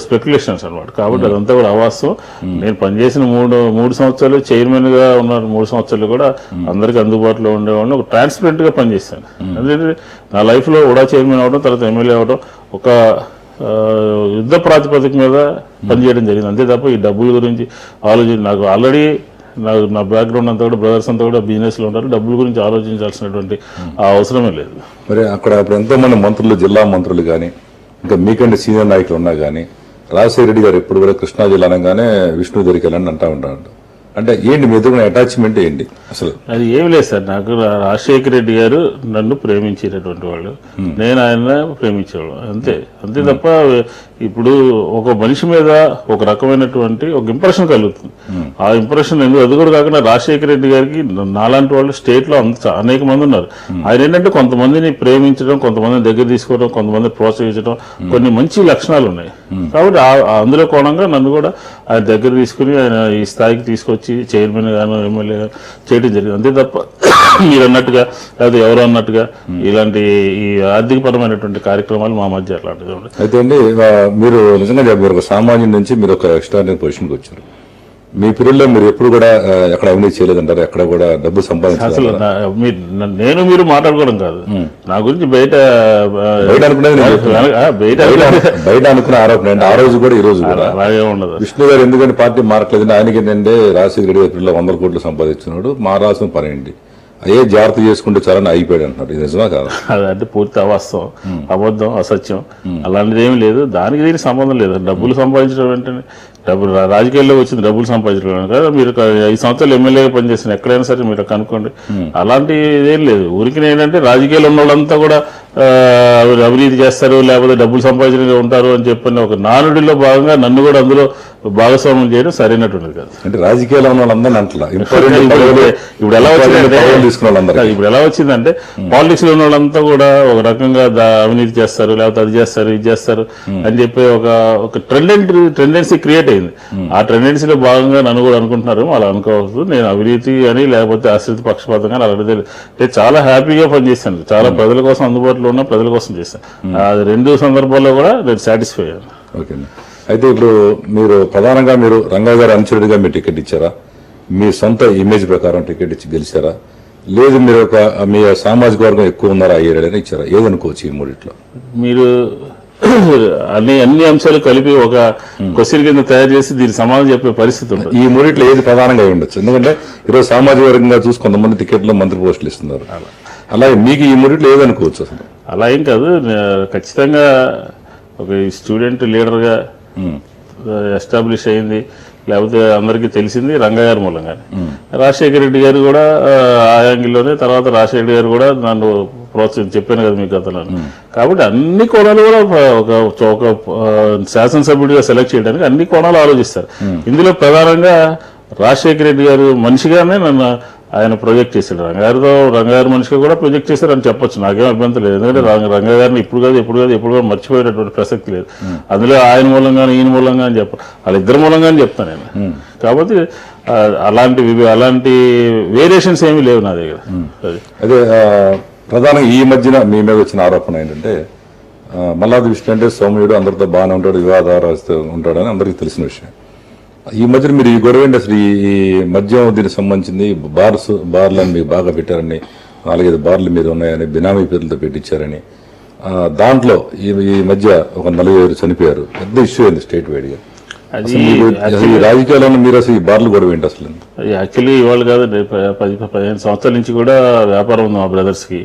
స్పెక్యులేషన్స్ అనమాట. కాబట్టి అదంతా కూడా అవాస్తవం. నేను పనిచేసిన మూడు సంవత్సరాలు చైర్మన్గా ఉన్న 3 సంవత్సరాలు కూడా అందరికీ అందుబాటులో ఉండేవాడిని. ఒక ట్రాన్స్పరెంట్గా పనిచేశాను. ఎందుకంటే నా లైఫ్లో ఉడా చైర్మన్ అవడం, తర్వాత ఎమ్మెల్యే అవడం ఒక యుద్ధ ప్రాతిపదిక మీద పనిచేయడం జరిగింది. అంతే తప్ప ఈ డబ్బుల గురించి నాకు ఆల్రెడీ నా బ్యాక్గ్రౌండ్ అంతా కూడా బ్రదర్స్ అంతా కూడా బిజినెస్లో ఉంటారు. డబ్బుల గురించి ఆలోచించాల్సినటువంటి అవసరమే లేదు. మరి అక్కడ ఇప్పుడు ఎంతో మంది మంత్రులు, జిల్లా మంత్రులు కానీ ఇంకా మీకంటే సీనియర్ నాయకులు ఉన్నా కానీ రాజశేఖర రెడ్డి గారు ఎప్పుడు కూడా కృష్ణా జిల్లా అనగానే విష్ణు దగ్గరికి వెళ్ళండి అంటూ ఉంటారు. అంటే ఏంటి మీ ఎదురున్న అటాచ్మెంట్ ఏంటి అసలు? అది ఏమి లేదు సార్. నాకు రాజశేఖర రెడ్డి గారు నన్ను ప్రేమించేటటువంటి వాళ్ళు, నేను ఆయన ప్రేమించేవాళ్ళు, అంతే తప్ప ఇప్పుడు ఒక మనిషి మీద ఒక రకమైనటువంటి ఒక ఇంప్రెషన్ కలుగుతుంది. ఆ ఇంప్రెషన్ ఎందుకు అది కూడా కాకుండా రాజశేఖర రెడ్డి గారికి నాలాంటి వాళ్ళు స్టేట్ లో అనేక మంది ఉన్నారు. ఆయన ఏంటంటే కొంతమందిని ప్రేమించడం, కొంతమందిని దగ్గర తీసుకోవడం, కొంతమందిని ప్రోత్సహించడం, కొన్ని మంచి లక్షణాలు ఉన్నాయి. కాబట్టి అందులో కోణంగా నన్ను కూడా ఆయన దగ్గర తీసుకుని ఆయన ఈ స్థాయికి తీసుకొచ్చి చైర్మన్ గాను ఎమ్మెల్యే గాను చేయడం జరిగింది. అంతే తప్ప మీరు అన్నట్టుగా లేదా ఎవరు అన్నట్టుగా ఇలాంటి ఈ ఆర్థిక పరమైనటువంటి కార్యక్రమాలు మా మధ్య అట్లాంటిది ఉండదు. అయితే అండి మీరు నిజంగా చెప్పారు, ఒక సామాన్యుడి నుంచి మీరు ఒక ఎక్స్ట్రాడినరీ పొజిషన్కి వచ్చారు. మీ పీరియడ్లో మీరు ఎప్పుడు కూడా ఎక్కడ అవినీతి చేయలేదంటారు, ఎక్కడ కూడా డబ్బు సంపాదించారు? అసలు నేను మీరు మాట్లాడుకోవడం కాదు, నా గురించి బయట అనుకున్న ఆరోపణ అంటే ఆ రోజు కూడా ఈ రోజు కూడా అలాగే ఉండదు. విష్ణు గారు ఎందుకంటే పార్టీ మారట్లేదంటే ఆయనకి ఏంటంటే రాజశేఖర రెడ్డి పీరియడ్లో 100 కోట్లు సంపాదించున్నాడు, మారాల్సిన పని ఏంటి, అయ్యే జాగ్రత్త చేసుకుంటే చాలా అయిపోయాడు అంటున్నారు. ఇది నిజమా కాదు? అదంటే పూర్తి అవాస్తవం, అబద్ధం, అసత్యం. అలాంటిది ఏమీ లేదు. దానికి దీనికి సంబంధం లేదు. డబ్బులు సంపాదించడం వెంటనే రాజకీయాల్లో వచ్చింది డబ్బులు సంపాదించడం కదా. మీరు 5 సంవత్సరాలు ఎమ్మెల్యేగా పనిచేసిన ఎక్కడైనా సరే మీరు కనుక్కోండి, అలాంటి ఇదేం లేదు. ఊరికి ఏంటంటే రాజకీయాల్లో ఉన్న వాళ్ళంతా కూడా అవినీతి చేస్తారు లేకపోతే డబ్బులు సంపాదించడానికి ఉంటారు అని చెప్పని ఒక నానుడిలో భాగంగా నన్ను కూడా అందులో భాగస్వామ్యం చేయడం సరైనటువంటిది కాదు. అంటే రాజకీయాల్లో ఉన్న వాళ్ళందరూ అంటలా ఇప్పుడు ఎలా వచ్చిందంటే పాలిటిక్స్ లో ఉన్న వాళ్ళంతా కూడా ఒక రకంగా అవినీతి చేస్తారు లేకపోతే అది చేస్తారు ఇది చేస్తారు అని చెప్పి ఒక టెండెన్సీ క్రియేట్ అయింది. ఆ టెండెన్సీలో భాగంగా నన్ను కూడా అనుకుంటున్నారు. అలా అనుకోవచ్చు. నేను అవినీతి అని లేకపోతే ఆశ్రిత పక్షపాతం కానీ అలాంటిది నేను చాలా హ్యాపీగా పనిచేశాను. చాలా ప్రజల కోసం అందుబాటులో ఉన్న ప్రజల కోసం చేశాను. అది 2 సందర్భాల్లో కూడా నేను సాటిస్ఫై అయ్యాను. ఓకే. అయితే ఇప్పుడు మీరు ప్రధానంగా మీరు రంగా గారు అనుచరుడిగా మీరు టికెట్ ఇచ్చారా, మీ సొంత ఇమేజ్ ప్రకారం టికెట్ ఇచ్చి గెలిచారా, లేదు మీరు మీ సామాజిక వర్గం ఎక్కువ ఉన్నారా అయ్యాడని ఇచ్చారా? ఏదనుకోవచ్చు ఈ మూడిట్లో? మీరు అన్ని అంశాలు కలిపి ఒక క్వశ్చన్ కింద తయారు చేసి దీనికి సమాధానం చెప్పే పరిస్థితి ఉంటుంది. ఈ మూడిట్లో ఏది ప్రధానంగా ఉండొచ్చు? ఎందుకంటే ఈరోజు సామాజిక వర్గంగా చూసి కొంతమంది టికెట్లో మంత్రి పోస్టులు ఇస్తున్నారు. అలాగే మీకు ఈ మూడిట్లో ఏదనుకోవచ్చు అసలు? అలా ఏం కాదు. ఖచ్చితంగా ఒక స్టూడెంట్ లీడర్గా ఎస్టాబ్లిష్ అయింది లేకపోతే అందరికీ తెలిసింది రంగగారి మూలంగానే. రాజశేఖర రెడ్డి గారు కూడా ఆ యాంగిల్లోనే, తర్వాత రాజశేఖర రెడ్డి గారు కూడా నన్ను చెప్పాను కదా మీకు గతంలో. కాబట్టి అన్ని కోణాలు కూడా ఒక శాసనసభ్యుడిగా సెలెక్ట్ చేయడానికి అన్ని కోణాలు ఆలోచిస్తారు. ఇందులో ప్రధానంగా రాజశేఖర రెడ్డి గారు మనిషిగానే నన్ను ఆయన ప్రొజెక్ట్ చేశాడు. రంగాగారి మనిషిగా కూడా ప్రొజెక్ట్ చేశారని చెప్పొచ్చు, నాకేం అభ్యంతరం లేదు. ఎందుకంటే రంగాగారిని ఎప్పుడు కూడా మర్చిపోయేటటువంటి ప్రసక్తి లేదు. అందులో ఆయన మూలంగా ఈయన మూలంగా అని వాళ్ళిద్దరి మూలంగానే చెప్తాను నేను. కాబట్టి అలాంటి వేరియేషన్స్ ఏమీ లేవు నా దగ్గర. అదే ప్రధానంగా ఈ మధ్యన మీ మీద వచ్చిన ఆరోపణ ఏంటంటే మల్లాది విష్ణు అంటే సౌమ్యుడు, అందరితో బాగానే ఉంటాడు, వివాదాలు ఉంటాడని అందరికీ తెలిసిన విషయం. ఈ మధ్యన మీరు ఈ గొడవ ఏంటి అసలు? ఈ మద్యం దీనికి సంబంధించింది బార్లను మీకు బాగా పెట్టారని, 4-5 బార్లు మీద ఉన్నాయని, బినామీ పేర్లతో పెట్టించారని, దాంట్లో ఈ మధ్య ఒక 40 చనిపోయారు. పెద్ద ఇష్యూ అయింది స్టేట్ వైడ్గా. అది అసలు ఈ రాజకీయాల్లో మీరు అసలు ఈ బార్లు గొడవ ఏంటి అసలు? యాక్చువల్లీ ఇవాళ కాదండి, 10-15 సంవత్సరాల నుంచి కూడా వ్యాపారం ఉంది మా బ్రదర్స్ కి.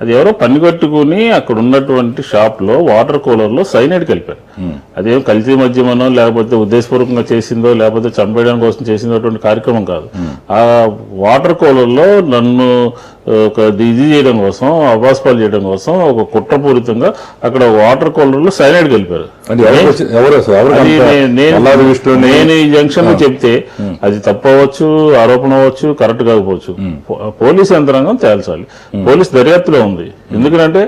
అది ఎవరో పని కట్టుకుని అక్కడ ఉన్నటువంటి షాప్ లో వాటర్ కూలర్ లో సైనైడ్ కలిపారు. అదేం కల్తీ మద్యమనో లేకపోతే ఉద్దేశపూర్వకంగా చేసిందో లేకపోతే చంపేయడం కోసం చేసినటువంటి కార్యక్రమం కాదు. ఆ వాటర్ కూలర్ లో నన్ను ఒక ఇది చేయడం కోసం, అవాస్పాలు చేయడం కోసం ఒక కుట్రపూరితంగా అక్కడ వాటర్ కూలర్ లో సైనైడ్ కలిపారు. నేను ఈ జంక్షన్ లో చెప్తే అది తప్పవచ్చు, ఆరోపణ అవ్వచ్చు, కరెక్ట్ కాకపోవచ్చు. పోలీస్ యంత్రాంగం తేల్చాలి. పోలీస్ దర్యాప్తులో ఉంది. ఎందుకంటే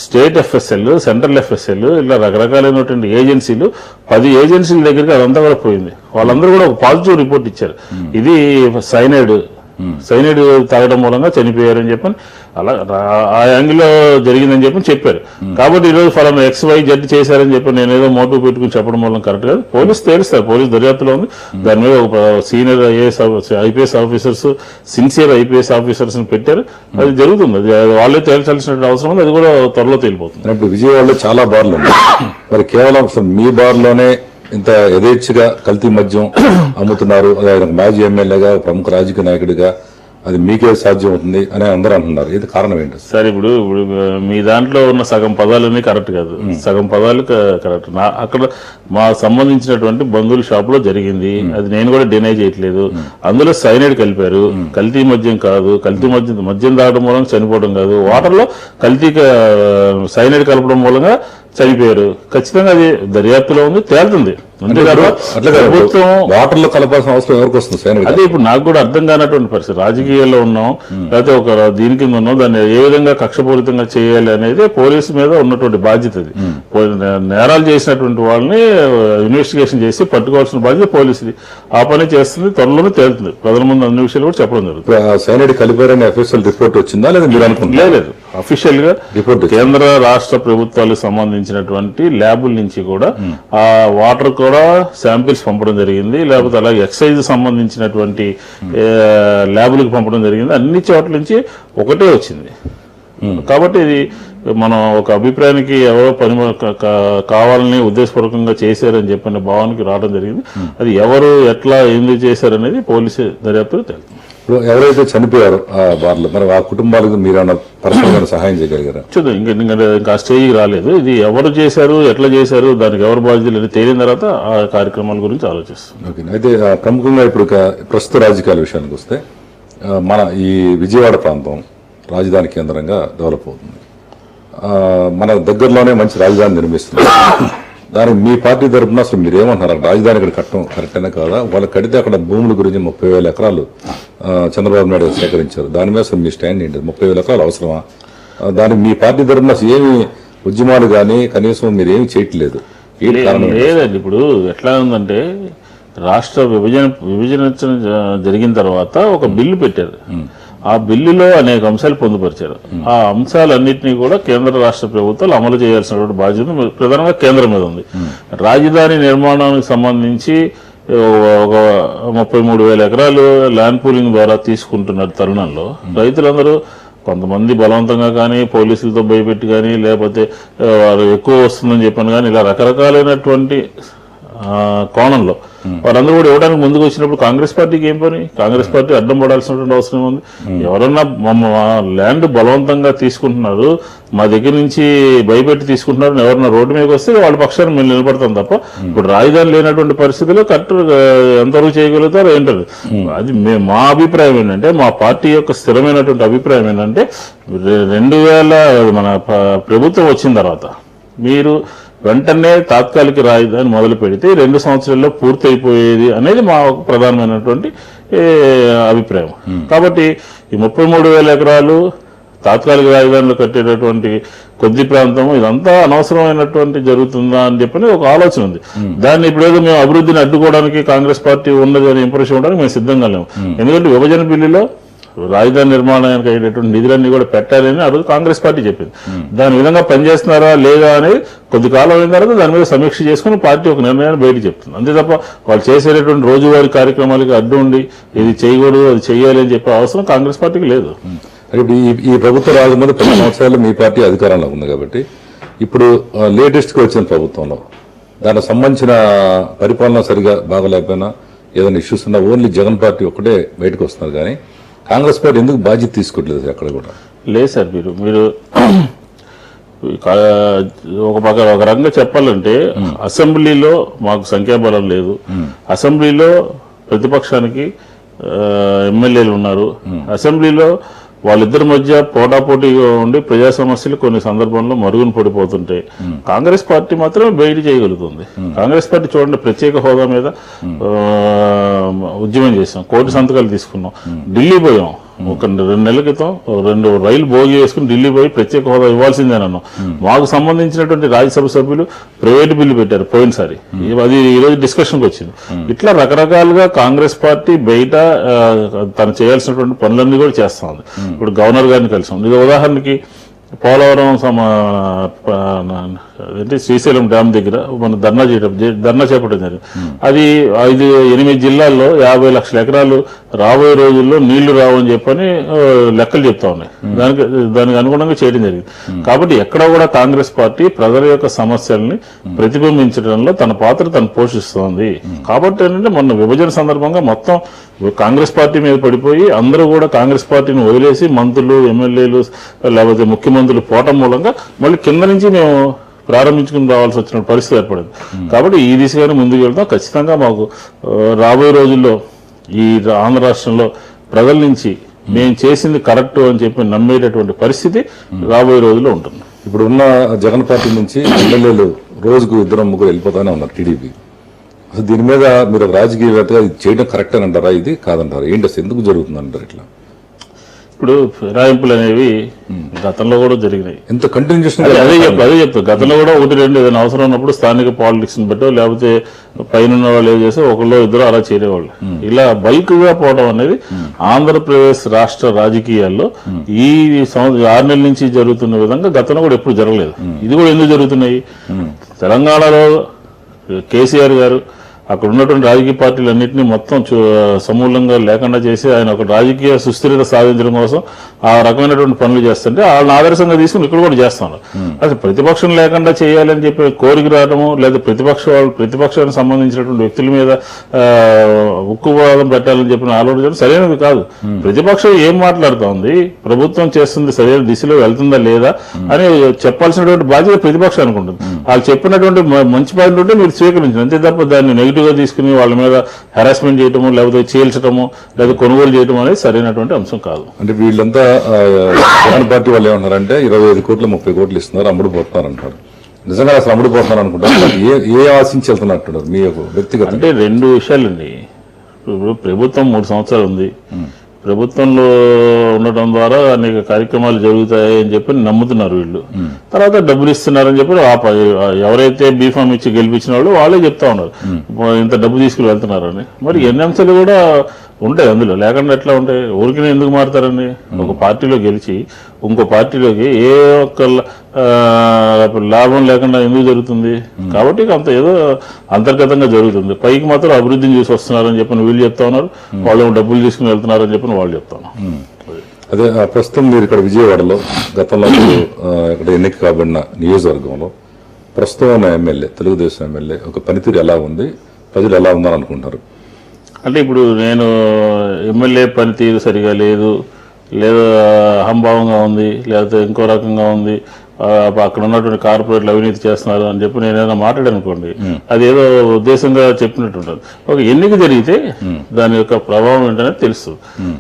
స్టేట్ ఎఫ్ఎస్ఎల్, సెంట్రల్ ఎఫ్ఎస్ఎల్, ఇలా రకరకాలైనటువంటి ఏజెన్సీలు 10 ఏజెన్సీల దగ్గరికి అదంతా కూడా పోయింది. వాళ్ళందరూ కూడా ఒక పాజిటివ్ రిపోర్ట్ ఇచ్చారు. ఇది సైనైడ్ తాగడం మూలంగా చనిపోయారని చెప్పని, అలా ఆ యాంగిల్లో జరిగిందని చెప్పారు. కాబట్టి ఈరోజు ఫలానా XYZ చేశారని చెప్పి నేనేదో మోటివ్ పెట్టుకుని చెప్పడం వల్ల కరెక్ట్ కాదు. పోలీసు తేలుస్తారు, పోలీసు దర్యాప్తులో ఉంది. దాని మీద ఒక senior IPS officers, sincere IPS officers పెట్టారు. అది జరుగుతుంది. అది వాళ్ళే తేల్చాల్సిన అవసరం ఉంది. అది కూడా త్వరలో తేలిపోతుంది. ఇప్పుడు విజయవాడలో చాలా బార్లు ఉన్నాయి. మరి కేవలం మీ బార్లోనే ఇంత యథేచ్ఛగా కల్తీ మద్యం అమ్ముతున్నారు, ఆయన మాజీ ఎమ్మెల్యేగా, ప్రముఖ రాజకీయ నాయకుడిగా, అది మీకే సాధ్యం అవుతుంది అని అందరూ అంటున్నారు. ఇది కారణం ఏంటి సార్? ఇప్పుడు మీ దాంట్లో ఉన్న సగం పదాలన్నీ కరెక్ట్ కాదు, సగం పదాలు కరెక్ట్. అక్కడ మా సంబంధించినటువంటి బంధువుల షాప్ లో జరిగింది. అది నేను కూడా డినై చేయట్లేదు. అందులో సైనైడ్ కలిపారు. కల్తీ మద్యం కాదు. కల్తీ మద్యం తాగడం మూలంగా చనిపోవడం కాదు. వాటర్ లో కల్తీ సైనైడ్ కలపడం మూలంగా చనిపోయారు. ఖచ్చితంగా అది దర్యాప్తులో ఉంది, తేలుతుంది. ప్రభుత్వం వాటర్ లో కలపాల్సిన అవసరం ఎవరికి వస్తుంది? అదే ఇప్పుడు నాకు కూడా అర్థం కానటువంటి పరిస్థితి. రాజకీయాల్లో ఉన్నాం, లేకపోతే ఒక దీని కింద ఉన్నాం, దాన్ని ఏ విధంగా కక్షపూరితంగా చేయాలి అనేది పోలీసు మీద ఉన్నటువంటి బాధ్యత. అది నేరాలు చేసినటువంటి వాళ్ళని ఇన్వెస్టిగేషన్ చేసి పట్టుకోవాల్సిన బాధ్యత పోలీసుది. ఆ పని చేస్తుంది, త్వరలోనే తేలుతుంది. ప్రజల ముందు అన్ని విషయాలు కూడా చెప్పడం జరుగుతుంది. సైనైడ్ కలిపారని అఫీషియల్ రిపోర్ట్ వచ్చిందా లేదా మీరు అనుకుంటున్నారు? లేదు, అఫీషియల్ గా రిపోర్ట్ కేంద్ర రాష్ట్ర ప్రభుత్వాలకు సంబంధించినటువంటి ల్యాబుల నుంచి కూడా ఆ వాటర్ కూడా శాంపిల్స్ పంపడం జరిగింది. లేకపోతే అలాగే ఎక్సైజ్ సంబంధించినటువంటి ల్యాబులకు పంపడం జరిగింది. అన్ని చోట్ల నుంచి ఒకటే వచ్చింది. కాబట్టి ఇది మనం ఒక అభిప్రాయానికి ఎవరో పని కావాలని ఉద్దేశపూర్వకంగా చేశారని చెప్పిన భావానికి రావడం జరిగింది. అది ఎవరు ఎట్లా ఎందుకు చేశారనేది పోలీసు దర్యాప్తులు తెలుస్తుంది. ఇప్పుడు ఎవరైతే చనిపోయారో ఆ బార్లో, మరి ఆ కుటుంబాలకు మీరేమన్నా పర్సనల్ సహాయం చేయగలిగారా? చూద్దాం, ఇంకా స్టేజ్కి రాలేదు. ఇది ఎవరు చేశారు, ఎట్లా చేశారు, దానికి ఎవరు బాధ్యతలు తేలిన తర్వాత ఆ కార్యక్రమాల గురించి ఆలోచిస్తాం. ఓకే. అయితే ప్రముఖంగా ఇప్పుడు ప్రస్తుత రాజకీయాల విషయానికి వస్తే, మన ఈ విజయవాడ ప్రాంతం రాజధాని కేంద్రంగా డెవలప్ అవుతుంది. మన దగ్గరలోనే మంచి రాజధాని నిర్మిస్తుంది. దానికి మీ పార్టీ తరఫున అసలు మీరు ఏమంటున్నారు? రాజధాని ఇక్కడ కట్టడం కరెక్టేనా కాదా? వాళ్ళు కడితే అక్కడ భూముల గురించి 30,000 ఎకరాలు చంద్రబాబు నాయుడు సేకరించారు. దాని మీద అసలు మీ స్టాండ్ ఏంటి? 30,000 ఎకరాలు అవసరమా? దానికి మీ పార్టీ తరఫున అసలు ఏమి ఉద్యమాలు కానీ కనీసం మీరు ఏమి చేయట్లేదు. లేదండి, ఇప్పుడు ఎట్లా ఉందంటే రాష్ట్ర విభజన జరిగిన తర్వాత ఒక బిల్లు పెట్టారు. ఆ బిల్లులో అనేక అంశాలు పొందుపరిచారు. ఆ అంశాలన్నింటినీ కూడా కేంద్ర రాష్ట్ర ప్రభుత్వాలు అమలు చేయాల్సినటువంటి బాధ్యత ప్రధానంగా కేంద్రం మీద ఉంది. రాజధాని నిర్మాణానికి సంబంధించి ఒక 33,000 ఎకరాలు ల్యాండ్ పూలింగ్ ద్వారా తీసుకుంటున్న తరుణంలో రైతులందరూ కొంతమంది బలవంతంగా కానీ, పోలీసులతో భయపెట్టి కానీ, లేకపోతే వారు ఎక్కువ వస్తుందని చెప్పాను కానీ, ఇలా రకరకాలైనటువంటి కోణంలో వారందరూ కూడా ఇవ్వడానికి ముందుకు వచ్చినప్పుడు కాంగ్రెస్ పార్టీకి ఏం పని? కాంగ్రెస్ పార్టీ అడ్డం పడాల్సినటువంటి అవసరం ఉంది. ఎవరన్నా ల్యాండ్ బలవంతంగా తీసుకుంటున్నారు, మా దగ్గర నుంచి భయపెట్టి తీసుకుంటున్నారు, ఎవరన్నా రోడ్డు మీదకి వస్తే వాళ్ళ పక్షాన్ని మేము నిలబడతాం తప్ప, ఇప్పుడు రాజధాని లేనటువంటి పరిస్థితుల్లో కరెక్ట్ ఎంతవరకు చేయగలుగుతారో ఏంటది. అది మా అభిప్రాయం ఏంటంటే, మా పార్టీ యొక్క స్థిరమైనటువంటి అభిప్రాయం ఏంటంటే, 2000 మన ప్రభుత్వం వచ్చిన తర్వాత మీరు వెంటనే తాత్కాలిక రాజధాని మొదలు పెడితే 2 సంవత్సరాల్లో పూర్తి అయిపోయేది అనేది మా ప్రధానమైనటువంటి అభిప్రాయం. కాబట్టి ఈ 33,000 ఎకరాలు తాత్కాలిక రాజధానిలో కట్టేటటువంటి కొద్ది ప్రాంతం ఇదంతా అనవసరమైనటువంటి జరుగుతుందా అని చెప్పని ఒక ఆలోచన ఉంది. దాన్ని ఇప్పుడేదో మేము అభివృద్ధిని అడ్డుకోవడానికి కాంగ్రెస్ పార్టీ ఉన్నది అని ఇంప్రెషన్ ఇవ్వడానికి మేము సిద్ధంగా లేము. ఎందుకంటే విభజన బిల్లులో రాజధాని నిర్మాణానికి అయ్యేటటువంటి నిధులన్నీ కూడా పెట్టాలని ఆ రోజు కాంగ్రెస్ పార్టీ చెప్పింది. దాని విధంగా పనిచేస్తున్నారా లేదా అనేది కొద్ది కాలం అయిన తర్వాత దాని మీద సమీక్ష చేసుకుని పార్టీ ఒక నిర్ణయాన్ని బయట చెప్తుంది. అంతే తప్ప వాళ్ళు చేసేటటువంటి రోజువారీ కార్యక్రమాలకి అడ్డు ఉండి ఇది చేయకూడదు, అది చేయాలి అని చెప్పే అవసరం కాంగ్రెస్ పార్టీకి లేదు. ఇప్పుడు ఈ ప్రభుత్వం రాకముందు 10 సంవత్సరాలు మీ పార్టీ అధికారంలో ఉంది కాబట్టి, ఇప్పుడు లేటెస్ట్ గా వచ్చిన ప్రభుత్వంలో దానికి సంబంధించిన పరిపాలన సరిగా బాగలేకపోయినా ఏదైనా ఇష్యూస్ ఉన్నా ఓన్లీ జగన్ పార్టీ ఒక్కటే బయటకు వస్తున్నారు కానీ కాంగ్రెస్ పార్టీ ఎందుకు బాధ్యత తీసుకోవట్లేదు అక్కడ కూడా? లేదు సార్, మీరు ఒక రకంగా చెప్పాలంటే అసెంబ్లీలో మాకు సంఖ్యాబలం లేదు. అసెంబ్లీలో ప్రతిపక్షానికి ఎమ్మెల్యేలు ఉన్నారు. అసెంబ్లీలో వాళ్ళిద్దరి మధ్య పోటాపోటీగా ఉండి ప్రజా సమస్యలు కొన్ని సందర్భంలో మరుగున పడిపోతుంటాయి. కాంగ్రెస్ పార్టీ మాత్రమే బయట చేయగలుగుతుంది. కాంగ్రెస్ పార్టీ చూడండి, ప్రత్యేక హోదా మీద ఉద్యమం చేసాం, కోటి సంతకాలు తీసుకున్నాం, ఢిల్లీ పోయాం. ఒక 2 నెలల క్రితం 2 రైలు భోగి వేసుకుని ఢిల్లీ పోయి ప్రత్యేక హోదా ఇవ్వాల్సిందేనన్నాం. మాకు సంబంధించినటువంటి రాజ్యసభ సభ్యులు ప్రైవేట్ బిల్లు పెట్టారు పోయినసారి, అది ఈరోజు డిస్కషన్కి వచ్చింది. ఇట్లా రకరకాలుగా కాంగ్రెస్ పార్టీ బయట తను చేయాల్సినటువంటి పనులన్నీ కూడా చేస్తా ఉంది. ఇప్పుడు గవర్నర్ గారిని కలిసాం. ఇది ఉదాహరణకి పోలవరం అంటే శ్రీశైలం డ్యామ్ దగ్గర మనం ధర్నా చేపట్టడం జరిగింది. అది 8 జిల్లాల్లో 50 లక్షల ఎకరాలు రాబోయే రోజుల్లో నీళ్లు రావని చెప్పని లెక్కలు చెప్తా ఉన్నాయి. దానికి అనుగుణంగా చేయడం జరిగింది. కాబట్టి ఎక్కడ కూడా కాంగ్రెస్ పార్టీ ప్రజల యొక్క సమస్యల్ని ప్రతిబింబించడంలో తన పాత్ర తను పోషిస్తోంది. కాబట్టి ఏంటంటే మొన్న విభజన సందర్భంగా మొత్తం కాంగ్రెస్ పార్టీ మీద పడిపోయి అందరూ కూడా కాంగ్రెస్ పార్టీని వదిలేసి మంత్రులు, ఎమ్మెల్యేలు లేకపోతే ముఖ్యమంత్రులు పోవటం మూలంగా మళ్ళీ కింద నుంచి మేము ప్రారంభించుకుని రావాల్సి వచ్చిన పరిస్థితి ఏర్పడింది. కాబట్టి ఈ దిశగానే ముందుకు వెళ్తాం. ఖచ్చితంగా మాకు రాబోయే రోజుల్లో ఈ ఆంధ్ర రాష్ట్రంలో ప్రజల నుంచి మేము చేసింది కరెక్ట్ అని చెప్పి నమ్మేటటువంటి పరిస్థితి రాబోయే రోజుల్లో ఉంటుంది. ఇప్పుడు ఉన్న జగన్ పార్టీ నుంచి ఎమ్మెల్యేలు రోజుకు 2-3 వెళ్ళిపోతానే ఉన్నారు టీడీపీ. అసలు దీని మీద మీరు రాజకీయవేత్తగా ఇది చేయడం కరెక్ట్ అని అంటారా, ఇది కాదంటారా? ఏంటి అసలు ఎందుకు జరుగుతుంది అంటారు ఇట్లా? ఇప్పుడు ఫిరాయింపులు అనేవి గతంలో కూడా జరిగినాయి. ఎంత కంటిన్యూషన్ అదే చెప్తారు. గతంలో కూడా 1-2 ఏదైనా అవసరం ఉన్నప్పుడు స్థానిక పాలిటిక్స్ ని బట్టో లేకపోతే పైన వాళ్ళు ఏం చేస్తే 1-2 అలా చేరేవాళ్ళు. ఇలా బల్క్ గా పోవడం అనేది ఆంధ్రప్రదేశ్ రాష్ట్ర రాజకీయాల్లో ఈ 6 నెలల నుంచి జరుగుతున్న విధంగా గతంలో కూడా ఎప్పుడు జరగలేదు. ఇది కూడా ఎందుకు జరుగుతున్నాయి? తెలంగాణలో కేసీఆర్ గారు అక్కడ ఉన్నటువంటి రాజకీయ పార్టీలన్నింటినీ మొత్తం సమూలంగా లేకుండా చేసి ఆయన ఒక రాజకీయ సుస్థిరత సాధించడం కోసం ఆ రకమైనటువంటి పనులు చేస్తుంటే వాళ్ళని ఆదర్శంగా తీసుకుని ఇక్కడ కూడా చేస్తున్నారు. అసలు ప్రతిపక్షం లేకుండా చేయాలని చెప్పి కోరిక రావడము, లేదా ప్రతిపక్షానికి సంబంధించినటువంటి వ్యక్తుల మీద ఉక్కువాదం పెట్టాలని చెప్పిన ఆలోచన సరైనది కాదు. ప్రతిపక్షం ఏం మాట్లాడుతోంది, ప్రభుత్వం చేస్తుంది సరైన దిశలో వెళ్తుందా లేదా అని చెప్పాల్సినటువంటి బాధ్యత ప్రతిపక్షానికి ఉంటుంది. వాళ్ళు చెప్పినటువంటి మంచి పాయింట్ ఉంటే మీరు స్వీకరించారు, అంతే తప్ప దాన్ని నెగిటివ్ గా తీసుకుని వాళ్ళ మీద హెరాస్మెంట్ చేయటము, లేకపోతే చీల్చడము, లేదా కొనుగోలు చేయడం అనేది సరైనటువంటి అంశం కాదు. అంటే వీళ్ళంతా జగన్ పార్టీ వాళ్ళు ఏమన్నారంటే 25 కోట్లు 30 కోట్లు ఇస్తున్నారు, అమ్ముడుపోతున్నారు అంటారు. నిజంగా అసలు అమ్ముడుపోతున్నారు అనుకుంటారు? ఏ ఆశించి వెళ్తున్నట్టున్నారు మీ యొక్క వ్యక్తిగత? అంటే 2 విషయాలండి. ఇప్పుడు ప్రభుత్వం 3 సంవత్సరాలు ఉంది. ప్రభుత్వంలో ఉండటం ద్వారా అనేక కార్యక్రమాలు జరుగుతాయి అని చెప్పి నమ్ముతున్నారు వీళ్ళు. తర్వాత డబ్బులు ఇస్తున్నారని చెప్పి ఎవరైతే బీఫామ్ ఇచ్చి గెలిపించిన వాళ్ళు వాళ్ళే చెప్తా ఉన్నారు ఇంత డబ్బు తీసుకుని వెళ్తున్నారని. మరి ఎన్ని అంశాలు కూడా ఉంటాయి అందులో, లేకుండా ఎట్లా ఉంటాయి? ఊరికి ఎందుకు మారుతారని? ఒక పార్టీలో గెలిచి ఇంకో పార్టీలోకి ఏ ఒక్క లాభం లేకుండా ఎందుకు జరుగుతుంది? కాబట్టి అంత ఏదో అంతర్గతంగా జరుగుతుంది. పైకి మాత్రం అభివృద్ధిని చూసి వస్తున్నారని చెప్పిన వీళ్ళు చెప్తా ఉన్నారు, వాళ్ళు డబ్బులు తీసుకుని వెళ్తున్నారని చెప్పిన వాళ్ళు చెప్తా ఉన్నారు. అదే ప్రస్తుతం మీరు ఇక్కడ విజయవాడలో గతంలో ఇక్కడ ఎన్నిక కాబడిన నియోజకవర్గంలో ప్రస్తుతం ఉన్న ఎమ్మెల్యే, తెలుగుదేశం ఎమ్మెల్యే ఒక పనితీరు ఎలా ఉంది, ప్రజలు ఎలా ఉందని అనుకుంటారు? అంటే ఇప్పుడు నేను ఎమ్మెల్యే పనితీరు సరిగా లేదు, లేదా అహంభావంగా ఉంది, లేకపోతే ఇంకో రకంగా ఉంది, అక్కడ ఉన్నటువంటి కార్పొరేట్లు అవినీతి చేస్తున్నారు అని చెప్పి నేనైనా మాట్లాడనుకోండి, అది ఏదో ఉద్దేశంగా చెప్పినట్టు ఉంటుంది. ఒక ఎన్నిక జరిగితే దాని యొక్క ప్రభావం ఏంటనేది తెలుస్తుంది.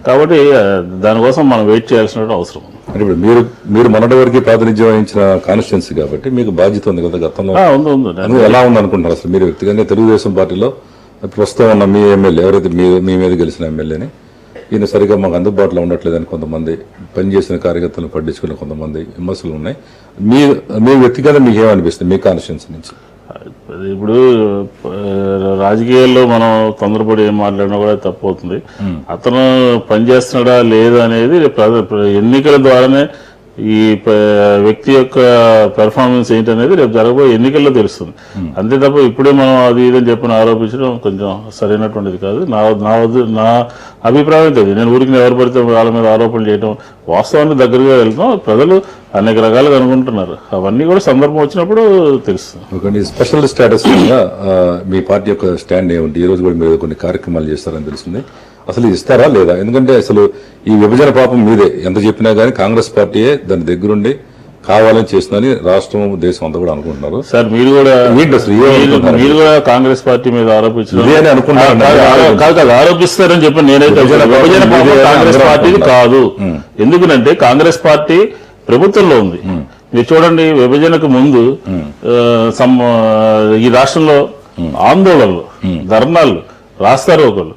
కాబట్టి దానికోసం మనం వెయిట్ చేయాల్సిన అవసరం. అంటే ఇప్పుడు మీరు మొన్నటి వరకు ప్రాతినిధ్యం వహించిన కాన్స్టిట్యున్సీ కాబట్టి మీకు బాధ్యత ఉంది కదా గతంలో, ఎలా ఉంది అనుకుంటున్నారు అసలు మీరు వ్యక్తిగతంగా? తెలుగుదేశం పార్టీలో ప్రస్తుతం ఉన్న మీ ఎమ్మెల్యే ఎవరైతే మీ మీద గెలిచిన ఎమ్మెల్యేని ఈయన సరిగా మాకు అందుబాటులో ఉండట్లేదని కొంతమంది పనిచేసిన కార్యకర్తలను పట్టించుకున్న కొంతమంది విమర్శలు ఉన్నాయి. మీ వ్యక్తిగతంగా మీకు ఏమనిపిస్తుంది మీ కాన్స్టిట్యున్సీ నుంచి? ఇప్పుడు రాజకీయాల్లో మనం తొందరపడి ఏం మాట్లాడినా కూడా తప్పు అవుతుంది. అతను పనిచేస్తున్నాడా లేదా అనేది ఎన్నికల ద్వారానే ఈ వ్యక్తి యొక్క పెర్ఫార్మెన్స్ ఏంటనేది రేపు జరగబోయే ఎన్నికల్లో తెలుస్తుంది. అంతే తప్ప ఇప్పుడే మనం అది ఇదని చెప్పిన ఆరోపించడం కొంచెం సరైనటువంటిది కాదు. నా అభిప్రాయం తెలియదు. నేను ఊరికి ఎవరు పడితే వాళ్ళ మీద ఆరోపణలు చేయడం, వాస్తవానికి దగ్గరగా వెళ్తాం. ప్రజలు అనేక రకాలుగా అనుకుంటున్నారు. అవన్నీ కూడా సందర్భం వచ్చినప్పుడు తెలుస్తుంది. ఒకటి స్పెషల్ స్టేటస్ మీద మీ పార్టీ యొక్క స్టాండ్ ఏమిటి? ఈ రోజు కూడా మీరు కొన్ని కార్యక్రమాలు చేస్తారని తెలిసింది. అసలు ఇస్తారా లేదా? ఎందుకంటే అసలు ఈ విభజన పాపం మీదే, ఎంత చెప్పినా కానీ కాంగ్రెస్ పార్టీయే దాని దగ్గరుండి కావాలని చేస్తుందని రాష్ట్రం దేశం అంతా కూడా అనుకుంటున్నారు. సార్ మీరు కూడా ఏంటి అసలు మీరు కూడా కాంగ్రెస్ పార్టీ మీద ఆరోపించారు. ఇదే అని అనుకుంటున్నారు. కాదు ఆరోపిస్తారని చెప్పి నేనైతే విభజన పాపం కాంగ్రెస్ పార్టీది కాదు. ఎందుకంటే కాంగ్రెస్ పార్టీ ప్రభుత్వంలో ఉంది. మీరు చూడండి, విభజనకు ముందు ఈ రాష్ట్రంలో ఆందోళనలు, ధర్నాలు, రాస్తారోకలు,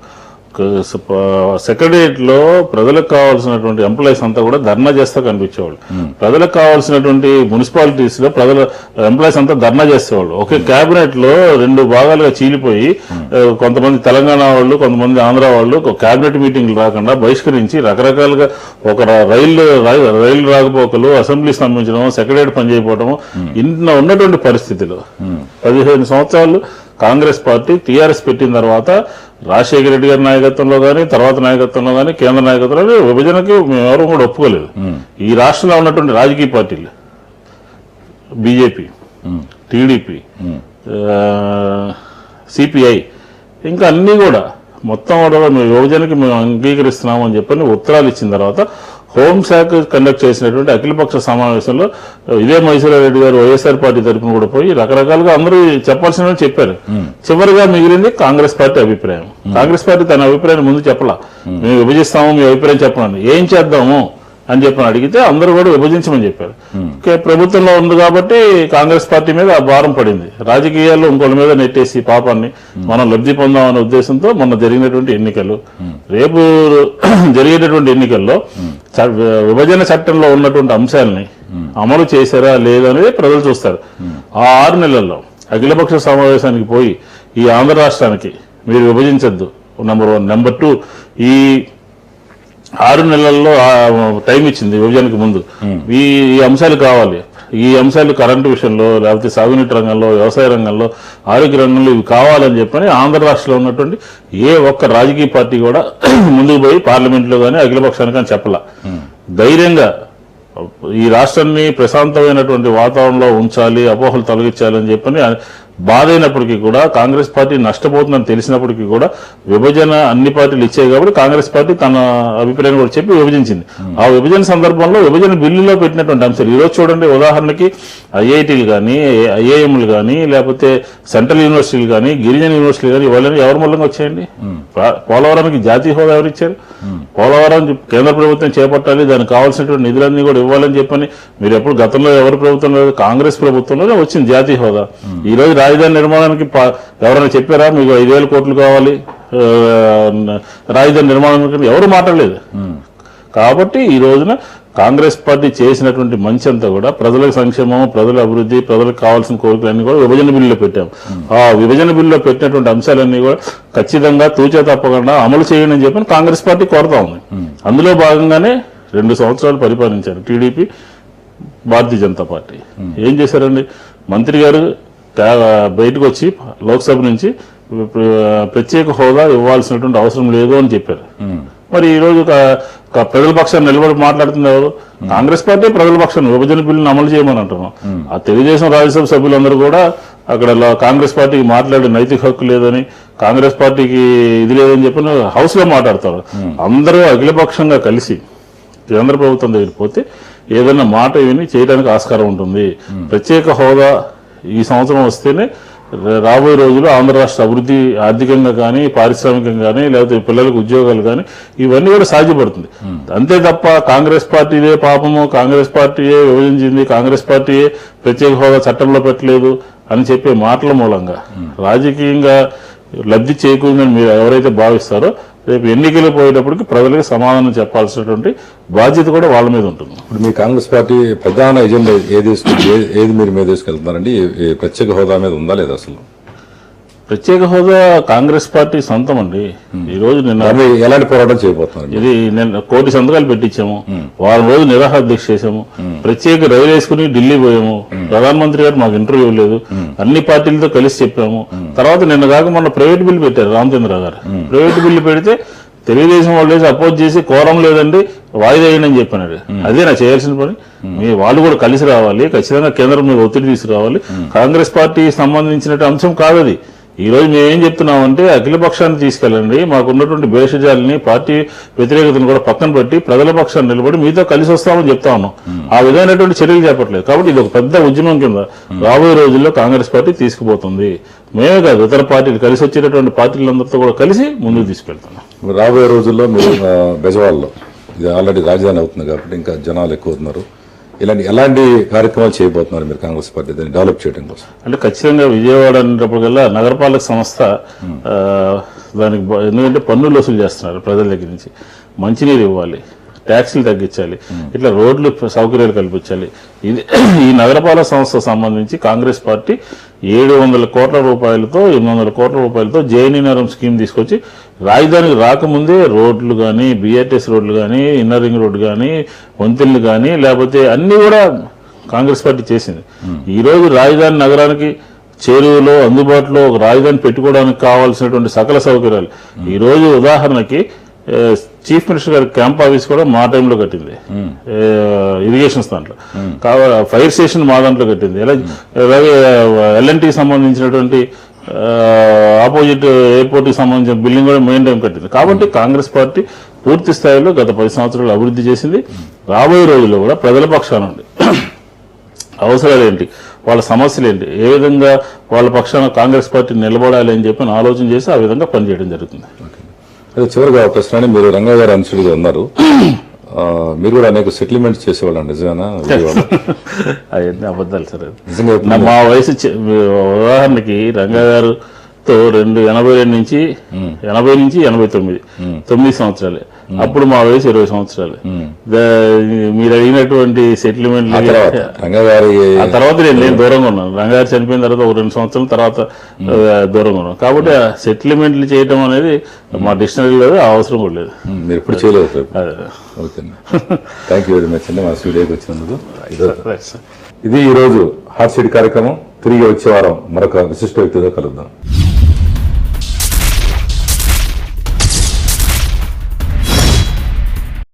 సెక్రటరియట్ లో ప్రజలకు కావాల్సినటువంటి ఎంప్లాయీస్ అంతా కూడా ధర్నా చేస్తా కనిపించేవాళ్ళు. ప్రజలకు కావాల్సినటువంటి మున్సిపాలిటీస్ లో ప్రజల ఎంప్లాయీస్ అంతా ధర్నా చేసేవాళ్ళు. ఒకే కేబినెట్ లో 2 భాగాలుగా చీలిపోయి కొంతమంది తెలంగాణ వాళ్ళు, కొంతమంది ఆంధ్ర వాళ్ళు కేబినెట్ మీటింగ్లు రాకుండా బహిష్కరించి రకరకాలుగా ఒక రైలు రాకపోకలు, అసెంబ్లీ స్తంభించడం, సెక్రటరియట్ పనిచేయకపోవడం, ఇన్న ఉన్నటువంటి పరిస్థితిలో 15 సంవత్సరాలు కాంగ్రెస్ పార్టీ టీఆర్ఎస్ పెట్టిన తర్వాత రాజశేఖర రెడ్డి గారి నాయకత్వంలో కానీ, తర్వాత నాయకత్వంలో కానీ, కేంద్ర నాయకత్వంలో విభజనకి మేమెవరూ కూడా ఒప్పుకోలేదు. ఈ రాష్ట్రంలో ఉన్నటువంటి రాజకీయ పార్టీలు బీజేపీ, టీడీపీ, సిపిఐ, ఇంకా అన్ని కూడా మొత్తం కూడా మేము విభజనకి మేము అంగీకరిస్తున్నాము అని చెప్పని ఉత్తరాలు ఇచ్చిన తర్వాత హోంశాఖ కండక్ట్ చేసినటువంటి అఖిలపక్ష సమావేశంలో ఇదే మైసూరారెడ్డి గారు వైఎస్ఆర్ పార్టీ తరఫున కూడా పోయి రకరకాలుగా అందరూ చెప్పాల్సిన చెప్పారు. చివరిగా మిగిలింది కాంగ్రెస్ పార్టీ అభిప్రాయం. కాంగ్రెస్ పార్టీ తన అభిప్రాయాన్ని ముందు చెప్పలా. మేము విభజిస్తాము, మీ అభిప్రాయం చెప్పండి, ఏం చేద్దాము అని చెప్పని అడిగితే అందరూ కూడా విభజించమని చెప్పారు. ప్రభుత్వంలో ఉంది కాబట్టి కాంగ్రెస్ పార్టీ మీద ఆ భారం పడింది. రాజకీయాల్లో ఇంకోళ్ళ మీద నెట్టేసి పాపాన్ని మనం లబ్ధి పొందామనే ఉద్దేశంతో మొన్న జరిగినటువంటి ఎన్నికలు, రేపు జరిగేటటువంటి ఎన్నికల్లో విభజన చట్టంలో ఉన్నటువంటి అంశాలని అమలు చేశారా లేదనేది ప్రజలు చూస్తారు. ఆ 6 నెలల్లో అఖిలపక్ష సమావేశానికి పోయి ఈ ఆంధ్ర రాష్ట్రానికి మీరు విభజించద్దు నెంబర్ 1, నెంబర్ 2 ఈ 6 నెలల్లో టైం ఇచ్చింది విభజనకు ముందు, ఈ అంశాలు కావాలి, ఈ అంశాలు కరెంటు విషయంలో, లేకపోతే సాగునీటి రంగంలో, వ్యవసాయ రంగంలో, ఆరోగ్య రంగంలో ఇవి కావాలని చెప్పని ఆంధ్ర రాష్ట్రంలో ఉన్నటువంటి ఏ ఒక్క రాజకీయ పార్టీ కూడా ముందుకు పోయి పార్లమెంట్లో కానీ అఖిలపక్షానికి కానీ చెప్పాల. ధైర్యంగా ఈ రాష్ట్రాన్ని ప్రశాంతమైనటువంటి వాతావరణంలో ఉంచాలి, అపోహలు తొలగించాలి అని చెప్పని బాధైనప్పటికీ కూడా, కాంగ్రెస్ పార్టీ నష్టపోతుందని తెలిసినప్పటికీ కూడా విభజన అన్ని పార్టీలు ఇచ్చాయి కాబట్టి కాంగ్రెస్ పార్టీ తన అభిప్రాయం కూడా చెప్పి విభజించింది. ఆ విభజన సందర్భంలో విభజన బిల్లులో పెట్టినటువంటి అంశాలు ఈరోజు చూడండి. ఉదాహరణకి ఐఐటీలు కానీ, ఐఐఎంలు కానీ, లేకపోతే సెంట్రల్ యూనివర్సిటీలు కానీ, గిరిజన యూనివర్సిటీలు కానీ ఇవాళ ఎవరి మూలంగా వచ్చాయండి? పోలవరానికి జాతీయ హోదా ఎవరు ఇచ్చారు? పోలవరం కేంద్ర ప్రభుత్వం చేపట్టాలి, దానికి కావాల్సినటువంటి నిధులన్నీ కూడా ఇవ్వాలని చెప్పని మీరు ఎప్పుడు గతంలో ఎవరి ప్రభుత్వంలో, కాంగ్రెస్ ప్రభుత్వంలోనే వచ్చింది జాతీయ హోదా. ఈ రోజు రాజధాని నిర్మాణానికి ఎవరైనా చెప్పారా మీకు 5,000 కోట్లు కావాలి రాజధాని నిర్మాణానికి? ఎవరు మాట్లాడలేదు. కాబట్టి ఈ రోజున కాంగ్రెస్ పార్టీ చేసినటువంటి మంచి అంతా కూడా ప్రజల సంక్షేమం, ప్రజల అభివృద్ధి, ప్రజలకు కావాల్సిన కోరికలన్నీ కూడా విభజన బిల్లులో పెట్టాం. ఆ విభజన బిల్లులో పెట్టినటువంటి అంశాలన్నీ కూడా ఖచ్చితంగా తూచా తప్పకుండా అమలు చేయండి అని చెప్పి కాంగ్రెస్ పార్టీ కోరుతా ఉంది. అందులో భాగంగానే 2 సంవత్సరాలు పరిపాలించారు టీడీపీ, భారతీయ జనతా పార్టీ. ఏం చేశారండి? మంత్రి గారు బయటకు వచ్చి లోక్సభ నుంచి ప్రత్యేక హోదా ఇవ్వాల్సినటువంటి అవసరం లేదు అని చెప్పారు. మరి ఈ రోజు ప్రజల పక్షాన్ని నిలబడి మాట్లాడుతుంది ఎవరు? కాంగ్రెస్ పార్టీ ప్రజల పక్షాన్ని విభజన బిల్లును అమలు చేయమని అంటున్నాం. ఆ తెలుగుదేశం రాజ్యసభ సభ్యులందరూ కూడా అక్కడ కాంగ్రెస్ పార్టీకి మాట్లాడే నైతిక హక్కు లేదని, కాంగ్రెస్ పార్టీకి ఇది లేదని చెప్పి హౌస్ లో మాట్లాడతారు. అందరూ అఖిలపక్షంగా కలిసి కేంద్ర ప్రభుత్వం దగ్గరికి పోతే ఏదైనా మాట విని చేయడానికి ఆస్కారం ఉంటుంది. ప్రత్యేక హోదా ఈ సంవత్సరం వస్తేనే రాబోయే రోజుల్లో ఆంధ్ర రాష్ట్ర అభివృద్ధి ఆర్థికంగా కానీ, పారిశ్రామికంగా కానీ, లేకపోతే పిల్లలకు ఉద్యోగాలు కానీ ఇవన్నీ కూడా సాధ్యపడుతుంది. అంతే తప్ప కాంగ్రెస్ పార్టీయే పాపము, కాంగ్రెస్ పార్టీయే విభజించింది, కాంగ్రెస్ పార్టీయే ప్రత్యేక హోదా చట్టంలో పెట్టలేదు అని చెప్పే మాటల మూలంగా రాజకీయంగా లబ్ధి చేకూరిందని మీరు ఎవరైతే భావిస్తారో రేపు ఎన్నికలు పోయేటప్పటికి ప్రజలకు సమాధానం చెప్పాల్సినటువంటి బాధ్యత కూడా వాళ్ళ మీద ఉంటుంది. ఇప్పుడు మీ కాంగ్రెస్ పార్టీ ప్రధాన ఎజెండా ఏది మీరు మీద తీసుకెళ్తున్నారండి? ప్రత్యేక హోదా మీద ఉందా లేదా? అసలు ప్రత్యేక హోదా కాంగ్రెస్ పార్టీ సొంతం అండి. ఈ రోజు నిన్న ఎలాంటి పోరాటం చేయబోతున్నారు? ఇది 1,000 సంతకాలు పెట్టించాము, వారం రోజులు నిరాహార దీక్ష చేశాము, ప్రత్యేక రైలు వేసుకుని ఢిల్లీ పోయాము. ప్రధానమంత్రి గారు మాకు ఇంటర్వ్యూ లేదు, అన్ని పార్టీలతో కలిసి చెప్పాము. తర్వాత నిన్న కాక మొన్న ప్రైవేట్ బిల్లు పెట్టారు రామచంద్ర గారు. ప్రైవేట్ బిల్లు పెడితే తెలుగుదేశం వాళ్ళు అపోజ్ చేసి కోరం లేదండి వాయిదా వేయండి అని చెప్పినాడు. అదే నా చేయాల్సిన పని. మీ వాళ్ళు కూడా కలిసి రావాలి, ఖచ్చితంగా కేంద్రం మీద ఒత్తిడి తీసుకురావాలి. కాంగ్రెస్ పార్టీ సంబంధించిన అంశం కాదు అది. ఈ రోజు మేమేం చెప్తున్నామంటే అఖిల పక్షాన్ని తీసుకెళ్ళండి, మాకున్నటువంటి భేషజాలని పార్టీ వ్యతిరేకతను కూడా పక్కన పెట్టి ప్రజల పక్షాన్ని నిలబడి మీతో కలిసి వస్తామని చెప్తా ఉన్నాం. ఆ విధమైనటువంటి చర్యలు చేపట్టలేదు. కాబట్టి ఇది ఒక పెద్ద ఉద్యమం కింద రాబోయే రోజుల్లో కాంగ్రెస్ పార్టీ తీసుకుపోతుంది. మేమే కాదు, ఇతర పార్టీలు కలిసి వచ్చేటటువంటి పార్టీలందరితో కూడా కలిసి ముందుకు తీసుకెళ్తున్నాం. రాబోయే రోజుల్లో మీరు బెజవాడలో ఇది ఆల్రెడీ రాజధాని అవుతుంది కాబట్టి ఇంకా జనాలు ఎక్కువ అవుతున్నారు. ఎలాంటి కార్యక్రమాలు చేయబోతున్నారు మీరు కాంగ్రెస్ పార్టీ దాన్ని డెవలప్ చేయడం కోసం? అంటే ఖచ్చితంగా విజయవాడ అనేటప్పటికల్లా నగరపాలక సంస్థ దానికి ఎందుకంటే పన్నులు వసూలు చేస్తున్నారు ప్రజల దగ్గర నుంచి. మంచినీరు ఇవ్వాలి, ట్యాక్సీలు తగ్గించాలి, ఇట్లా రోడ్లు సౌకర్యాలు కల్పించాలి. ఇది ఈ నగరపాలక సంస్థకు సంబంధించి కాంగ్రెస్ పార్టీ 700 కోట్ల రూపాయలతో 800 కోట్ల రూపాయలతో జేఎన్ఎన్ఆర్ఎం స్కీమ్ తీసుకొచ్చి రాజధానికి రాకముందే రోడ్లు కానీ, బిఆర్టీఎస్ రోడ్లు కానీ, ఇన్నర్ రింగ్ రోడ్డు కానీ, వంతెనలు కానీ, లేకపోతే అన్ని కూడా కాంగ్రెస్ పార్టీ చేసింది. ఈ రోజు రాజధాని నగరానికి చేరువలో అందుబాటులో ఒక రాజధాని పెట్టుకోవడానికి కావాల్సినటువంటి సకల సౌకర్యాలు ఈ రోజు ఉదాహరణకి చీఫ్ మినిస్టర్ గారి క్యాంప్ ఆఫీస్ కూడా మా టైంలో కట్టింది, ఇరిగేషన్స్ దాంట్లో. ఫైర్ స్టేషన్ మా దాంట్లో కట్టింది. అలాగే ఎల్ఎన్టీకి సంబంధించినటువంటి ఆపోజిట్ ఎయిర్పోర్ట్ కి సంబంధించిన బిల్డింగ్ కూడా మెయిన్ టైం కట్టింది. కాబట్టి కాంగ్రెస్ పార్టీ పూర్తి స్థాయిలో గత 10 సంవత్సరాలు అభివృద్ధి చేసింది. రాబోయే రోజుల్లో కూడా ప్రజల పక్షాన ఉండి అవసరాలు ఏంటి, వాళ్ళ సమస్యలు ఏంటి, ఏ విధంగా వాళ్ళ పక్షాన కాంగ్రెస్ పార్టీ నిలబడాలి అని చెప్పి ఆలోచన చేసి ఆ విధంగా పనిచేయడం జరుగుతుంది. అదే చివరిగా ప్రశ్న, మీరు రంగా గారు అనుచరుడిగా ఉన్నారు, మీరు కూడా అనేక సెటిల్మెంట్స్ చేసేవాళ్ళ నిజమేనా? అవన్నీ అబద్ధాలు సార్. నిజంగా మా వయసు ఉదాహరణకి రంగా గారుతో 82 నుంచి 80 నుంచి 89 9 సంవత్సరాలే. అప్పుడు మా వయసు 20 సంవత్సరాలు. మీరు అడిగినటువంటి సెటిల్మెంట్ ఆ తర్వాత నేను దూరంగా ఉన్నాను. రంగారు చనిపోయిన తర్వాత ఒక 2 సంవత్సరాల తర్వాత దూరంగా ఉన్నాను. కాబట్టి ఆ సెటిల్మెంట్లు చేయడం అనేది మా డిక్షనరీ లేదు, అవసరం కూడా లేదు. మీరు ఎప్పుడు చేయలేదు. Okay, thank you very much అండి మా స్టూడియోకి వచ్చినందుకు. ఇది ఈరోజు హాట్ సీట్ కార్యక్రమం. తిరిగి వచ్చే వారం మరొక విశిష్ట వ్యక్తితో కలుద్దాం.